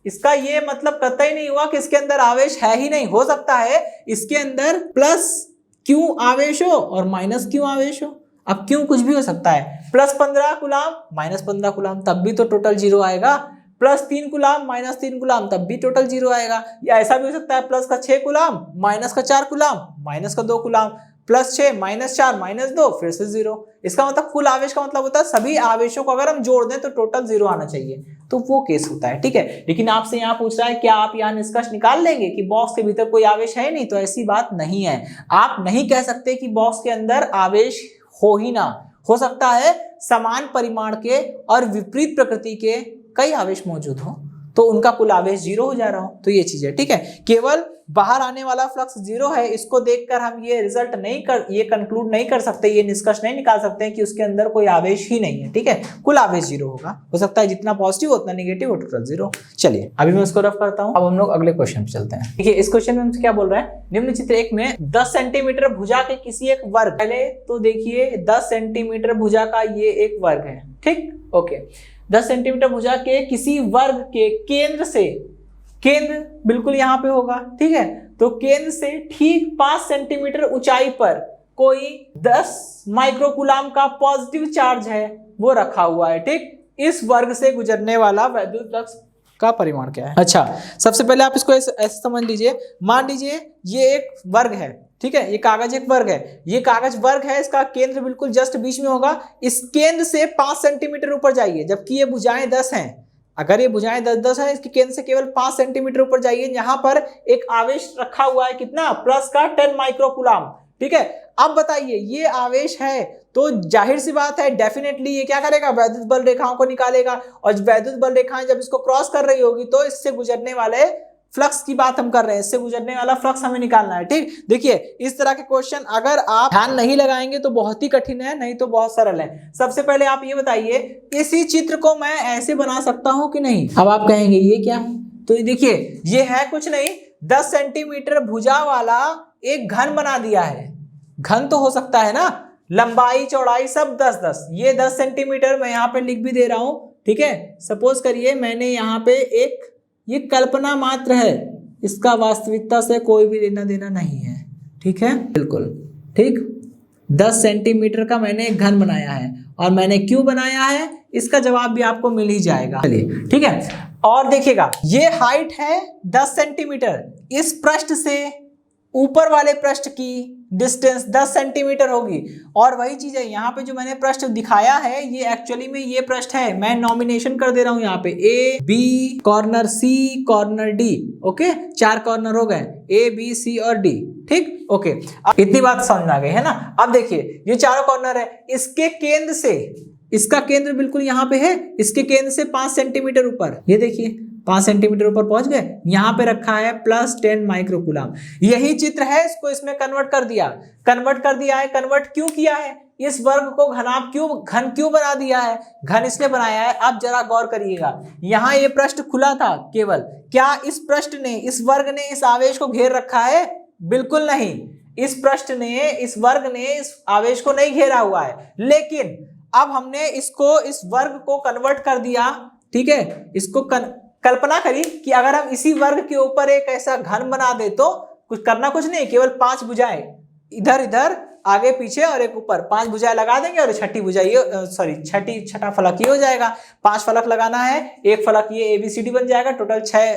इसका ये मतलब कतई नहीं हुआ कि इसके अंदर आवेश है ही नहीं। हो सकता है इसके अंदर प्लस Q आवेश हो और माइनस Q आवेश हो। अब Q कुछ भी हो सकता है, +15 कूलम, -15 कूलम, तब भी तो टोटल 0 आएगा। +3 कूलम, -3 कूलम, तब भी टोटल 0 आएगा। या ऐसा भी हो सकता है +6 कूलम, -4 कूलम, -2 कूलम, +6 -4 -2 फिर से 0। इसका मतलब कुल आवेश का मतलब होता है सभी आवेशों को अगर हम जोड़ दें तो टोटल 0 आना चाहिए, तो वो केस होता है। ठीक है, लेकिन आपसे यहाँ पूछ रहा है क्या आप यहाँ निष्कर्ष निकाल लेंगे कि बॉक्स के भीतर कोई आवेश है नहीं, तो ऐसी बात नहीं है। आप नहीं कह सकते कि बॉक्स के अंदर आवेश हो ही ना, हो सकता है समान परिमाण के और विपरीत प्रकृति के कई आवेश मौजूद हो, तो उनका कुल आवेश 0 हो जा रहा हो, तो ये चीज है। ठीक है, केवल बाहर आने वाला फ्लक्स 0 है, इसको देखकर हम ये रिजल्ट ये कंक्लूड नहीं कर सकते, ये निष्कर्ष नहीं निकाल सकते कि उसके अंदर कोई आवेश ही नहीं है। ठीक है, कुल आवेश 0 होगा, हो सकता है जितना पॉजिटिव उतना नेगेटिव हो, टोटल 0। चलिए अभी मैं उसको रफ करता हूं। अब हम लोग अगले क्वेश्चन पे चलते हैं। देखिए इस क्वेश्चन में हमसे क्या बोल रहा है, निम्न चित्र 1 में 10 सेंटीमीटर भुजा के किसी एक वर्ग, पहले तो देखिए 10 सेंटीमीटर भुजा का ये एक वर्ग है। ठीक, ओके, 10 सेंटीमीटर भुजा के किसी वर्ग के केंद्र से, केंद्र बिल्कुल यहां पे होगा। ठीक है, तो केंद्र से ठीक 5 सेंटीमीटर ऊंचाई पर कोई 10 माइक्रोकूलाम का पॉजिटिव चार्ज है वो रखा हुआ है। ठीक, इस वर्ग से गुजरने वाला वैद्युत फ्लक्स का परिमाण क्या है। अच्छा, सबसे पहले आप इसको ऐसे समझ लीजिए, मान लीजिए ये एक वर्ग है। ठीक है, ये कागज एक वर्ग है, ये कागज वर्ग है, इसका केंद्र बिल्कुल जस्ट बीच में होगा। इस केंद्र से 5 सेंटीमीटर ऊपर जाइए, जबकि ये भुजाएं 10 हैं। अगर ये भुजाएं 10 है, इसके केंद्र से केवल 5 सेंटीमीटर ऊपर जाइए, यहाँ पर एक आवेश रखा हुआ है, कितना, प्लस का 10 माइक्रोकूलाम। ठीक है, अब बताइए ये आवेश है तो जाहिर सी बात है डेफिनेटली ये क्या करेगा, वैद्युत बल रेखाओं को निकालेगा, और वैद्युत बल रेखाएं जब इसको क्रॉस कर रही होगी तो इससे गुजरने वाले फ्लक्स की बात हम कर रहे हैं, इससे गुजरने वाला फ्लक्स हमें निकालना है। ठीक, देखिए इस तरह के क्वेश्चन अगर आप ध्यान नहीं लगाएंगे तो बहुत ही कठिन है, नहीं तो बहुत सरल है। सबसे पहले आप ये बताइए, इसी चित्र को मैं ऐसे बना सकता हूं कि नहीं। अब आप कहेंगे ये क्या है, तो देखिए ये है कुछ नहीं, 10 सेंटीमीटर भुजा वाला एक घन बना दिया है। घन तो हो सकता है ना, लंबाई चौड़ाई सब 10-10, ये 10 सेंटीमीटर मैं यहाँ पे लिख भी दे रहा हूं। ठीक है, सपोज करिए मैंने यहाँ पे एक, ये कल्पना मात्र है, इसका वास्तविकता से कोई भी लेना देना नहीं है। ठीक है, बिल्कुल ठीक, 10 सेंटीमीटर का मैंने एक घन बनाया है, और मैंने क्यों बनाया है इसका जवाब भी आपको मिल ही जाएगा। चलिए ठीक है, और देखिएगा ये हाइट है 10 सेंटीमीटर, इस पृष्ठ से ऊपर वाले पृष्ठ की डिस्टेंस 10 सेंटीमीटर होगी, और वही चीज है यहाँ पे जो मैंने पृष्ठ दिखाया है ये एक्चुअली में ये पृष्ठ है। मैं नॉमिनेशन कर दे रहा हूँ यहाँ पे A B corner C corner D। Okay, 4 corner हो गए, A B C और D। ठीक, ओके, अब इतनी बात समझ में आ गई है ना। अब देखिए ये चारों कॉर्नर है, इसके केंद्र से, इसका केंद्र बिल्कुल यहाँ पे है, इसके केंद्र से 5 सेंटीमीटर ऊपर, ये देखिए 5 सेंटीमीटर ऊपर पहुंच गए, यहाँ पे रखा है +10 माइक्रोकूलाम। यही चित्र है, इसको इसमें कन्वर्ट कर दिया है। कन्वर्ट क्यों किया है, इस वर्ग को घन क्यों बना दिया है, घन इसलिए बनाया है। अब जरा गौर करिएगा, यहाँ ये पृष्ठ खुला था केवल, क्या इस पृष्ठ ने, इस वर्ग ने इस आवेश को घेर रखा है, बिल्कुल नहीं। इस पृष्ठ ने, इस वर्ग ने इस आवेश को नहीं घेरा हुआ है, लेकिन अब हमने इसको, इस वर्ग को कन्वर्ट कर दिया। ठीक है, इसको कल्पना करिए कि अगर हम इसी वर्ग के ऊपर एक ऐसा घन बना दे तो करना कुछ नहीं, केवल 5 भुजाएं इधर इधर आगे पीछे और एक ऊपर, 5 भुजाएं लगा देंगे, और छठा फलक ये हो जाएगा। 5 फलक लगाना है, एक फलक ये ABCD बन जाएगा, टोटल 6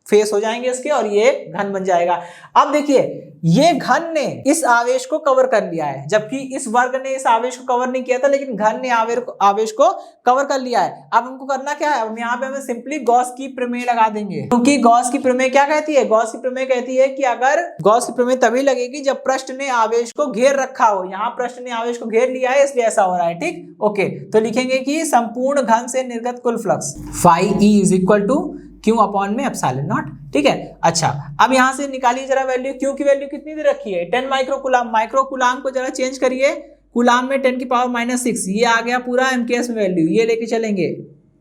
फेस हो जाएंगे इसके, और ये घन बन जाएगा। अब देखिए ये घन ने इस आवेश को कवर कर लिया है, जबकि इस वर्ग ने इस आवेश को कवर नहीं किया था, लेकिन घन ने आवेश को कवर कर लिया है। अब हमको करना क्या है, अब यहाँ पे हमें सिंपली गॉस की प्रमेय लगा देंगे, क्योंकि गॉस की प्रमेय क्या कहती है, गॉस की प्रमेय कहती है कि अगर, गॉस की प्रमेय तभी लगेगी जब पृष्ठ ने आवेश को घेर रखा हो। यहाँ पृष्ठ ने आवेश को घेर लिया है, इसलिए ऐसा हो रहा है। ठीक, ओके, तो लिखेंगे कि संपूर्ण घन से निर्गत कुल फ्लक्स φE = Q अपॉन में एप्सिलॉन नॉट। ठीक है, अच्छा अब यहां से निकालिए जरा वैल्यू, Q की वैल्यू कितनी दे रखी है, 10 माइक्रोकूलाम। माइक्रोकूलाम को जरा चेंज करिए, कूलाम में 10⁻⁻⁶, ये आ गया पूरा MKS में वैल्यू, ये लेके चलेंगे।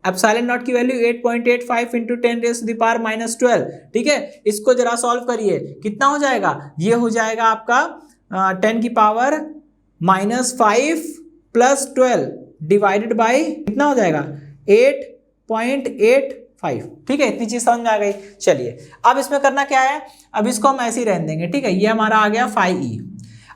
एप्सिलॉन नॉट की वैल्यू 8.85 × 10⁻12। ठीक है, इसको जरा सॉल्व करिए, कितना हो जाएगा, ये हो जाएगा आपका 10⁻⁻5 + 12 डिवाइडेड बाई कितना हो जाएगा 8.85। ठीक है, इतनी चीज समझ में आ गई। चलिए अब इसमें करना क्या है, अब इसको हम ऐसे ही रहने देंगे। ठीक है, ये हमारा आ गया φE।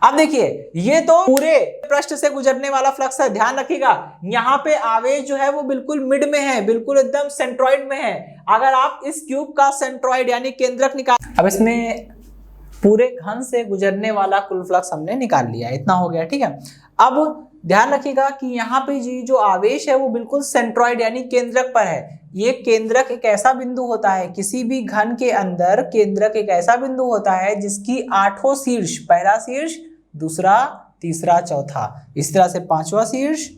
अब देखिए ये तो पूरे पृष्ठ से गुजरने वाला फ्लक्स है, ध्यान रखिएगा यहाँ पे आवेश जो है वो बिल्कुल मिड में है, बिल्कुल एकदम सेंट्रॉइड में है। अगर आप इस क्यूब का सेंट्रॉइड यानी केंद्रक निकाल, अब इसमें पूरे घन से गुजरने वाला कुल फ्लक्स हमने निकाल लिया, इतना हो गया। ठीक है, अब ध्यान रखिएगा कि यहाँ पे जी जो आवेश है वो बिल्कुल सेंट्रॉइड यानी केंद्रक पर है। ये केंद्रक एक ऐसा बिंदु होता है, किसी भी घन के अंदर केंद्रक एक ऐसा बिंदु होता है जिसकी 8 शीर्ष, पहला शीर्ष, दूसरा, तीसरा, चौथा, इस तरह से 5वां शीर्ष,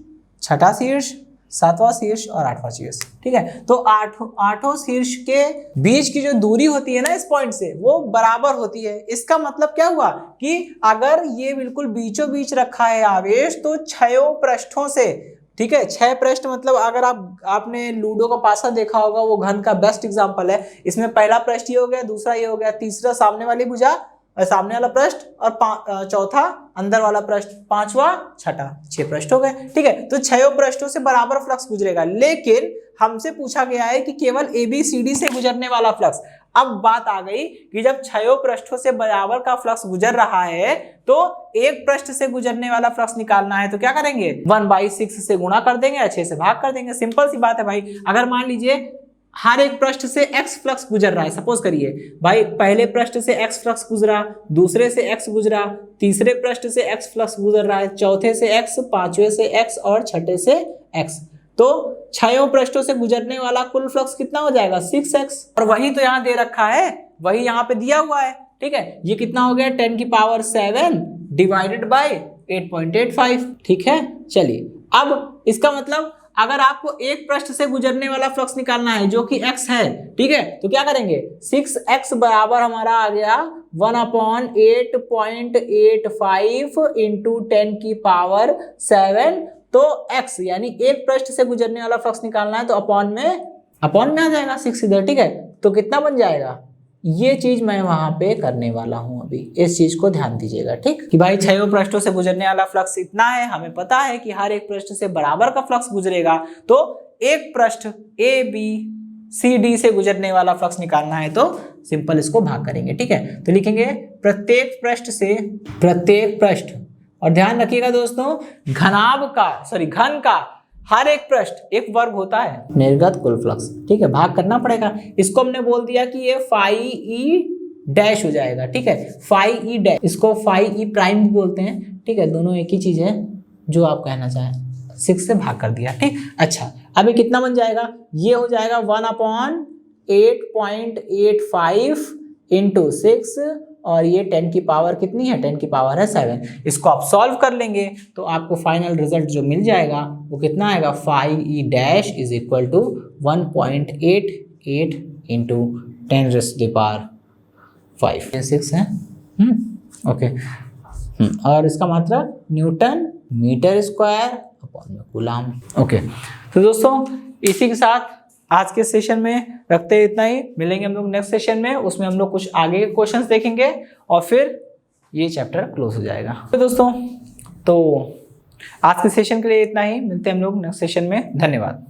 6वां शीर्ष, 7वां शीर्ष और 8वां शीर्ष। ठीक है, तो आठों शीर्ष के बीच की जो दूरी होती है ना इस पॉइंट से, वो बराबर होती है। इसका मतलब क्या हुआ कि अगर ये बिल्कुल बीचों बीच रखा है आवेश, तो 6 पृष्ठों से, ठीक है, 6 पृष्ठ मतलब अगर आपने लूडो का पासा देखा होगा, वो घन का बेस्ट एग्जांपल है। इसमें पहला पृष्ठ ये हो गया, दूसरा ये हो गया, तीसरा सामने वाली भुजा और सामने वाला पृष्ठ, और चौथा अंदर वाला पृष्ठ, 5वां, 6ठा, 6 पृष्ठ हो गए। ठीक है, तो 6 पृष्ठों से बराबर फ्लक्स गुजरेगा, लेकिन हमसे पूछा गया है कि केवल ABCD से गुजरने वाला फ्लक्स। अब बात आ गई कि जब 6 पृष्ठों से बराबर का फ्लक्स गुजर रहा है, तो एक पृष्ठ से गुजरने वाला फ्लक्स निकालना है, तो क्या करेंगे, 1/6 से गुणा कर देंगे या 6 से भाग कर देंगे। सिंपल सी बात है भाई। अगर मान लीजिए हर एक पृष्ठ से x फ्लक्स गुजर रहा है, सपोज करिए भाई पहले पृष्ठ से x फ्लक्स गुजरा, दूसरे से x गुजरा, तीसरे पृष्ठ से x फ्लक्स गुजर रहा है, चौथे से x, 5वें से x और 6ठे से x, तो 6 पृष्ठों से गुजरने वाला कुल फ्लक्स कितना हो जाएगा, 6x। और वही तो यहाँ दे रखा है, वही यहाँ पे दिया हुआ है। ठीक है, ये कितना हो गया, 10⁻7 डिवाइडेड बाय 8.85। ठीक है, चलिए अब इसका मतलब अगर आपको एक पृष्ठ से गुजरने वाला फ्लक्स निकालना है जो कि x है, ठीक है, तो क्या करेंगे, 6x बराबर हमारा आ गया 1/8.85 इंटू 10⁻7। तो x यानी एक पृष्ठ से गुजरने वाला फ्लक्स निकालना है, तो अपॉन में आ जाएगा 6 इधर। ठीक है, तो कितना बन जाएगा, ये चीज मैं वहां पे करने वाला हूं अभी, इस चीज को ध्यान दीजिएगा। ठीक, कि भाई 6 पृष्ठों से गुजरने वाला फ्लक्स इतना है, हमें पता है कि हर एक पृष्ठ से बराबर का फ्लक्स गुजरेगा, तो एक पृष्ठ ABCD से गुजरने वाला फ्लक्स निकालना है, तो सिंपल इसको भाग करेंगे। ठीक है, तो लिखेंगे प्रत्येक पृष्ठ, और ध्यान रखिएगा दोस्तों, घन का हर एक पृष्ठ एक वर्ग होता है, निर्गत कुल फ्लक्स। ठीक है, भाग करना पड़ेगा। इसको हमने बोल दिया कि ये φe डैश हो जाएगा। ठीक है, φe डैश, इसको φe प्राइम भी बोलते हैं। ठीक है, दोनों एक ही चीज है, जो आप कहना चाहें। 6 से भाग कर दिया। ठीक, अच्छा अभी कितना बन जाएगा, ये हो जाएगा 1/8.85 इंटू 6, और ये 10 की पावर कितनी है, 10 की पावर है 7। इसको आप सॉल्व कर लेंगे तो आपको फाइनल रिजल्ट जो मिल जाएगा वो कितना आएगा, φe dash is equal to 1.88 into 10⁵ 6 है। ओके, और इसका मतलब न्यूटन मीटर स्क्वायर अपॉन में कूलम। ओके, तो दोस्तों इसी के साथ आज के सेशन में रखते हैं इतना ही। मिलेंगे हम लोग नेक्स्ट सेशन में, उसमें हम लोग कुछ आगे के क्वेश्चंस देखेंगे और फिर ये चैप्टर क्लोज हो जाएगा। तो दोस्तों, तो आज के सेशन के लिए इतना ही, मिलते हैं हम लोग नेक्स्ट सेशन में। धन्यवाद।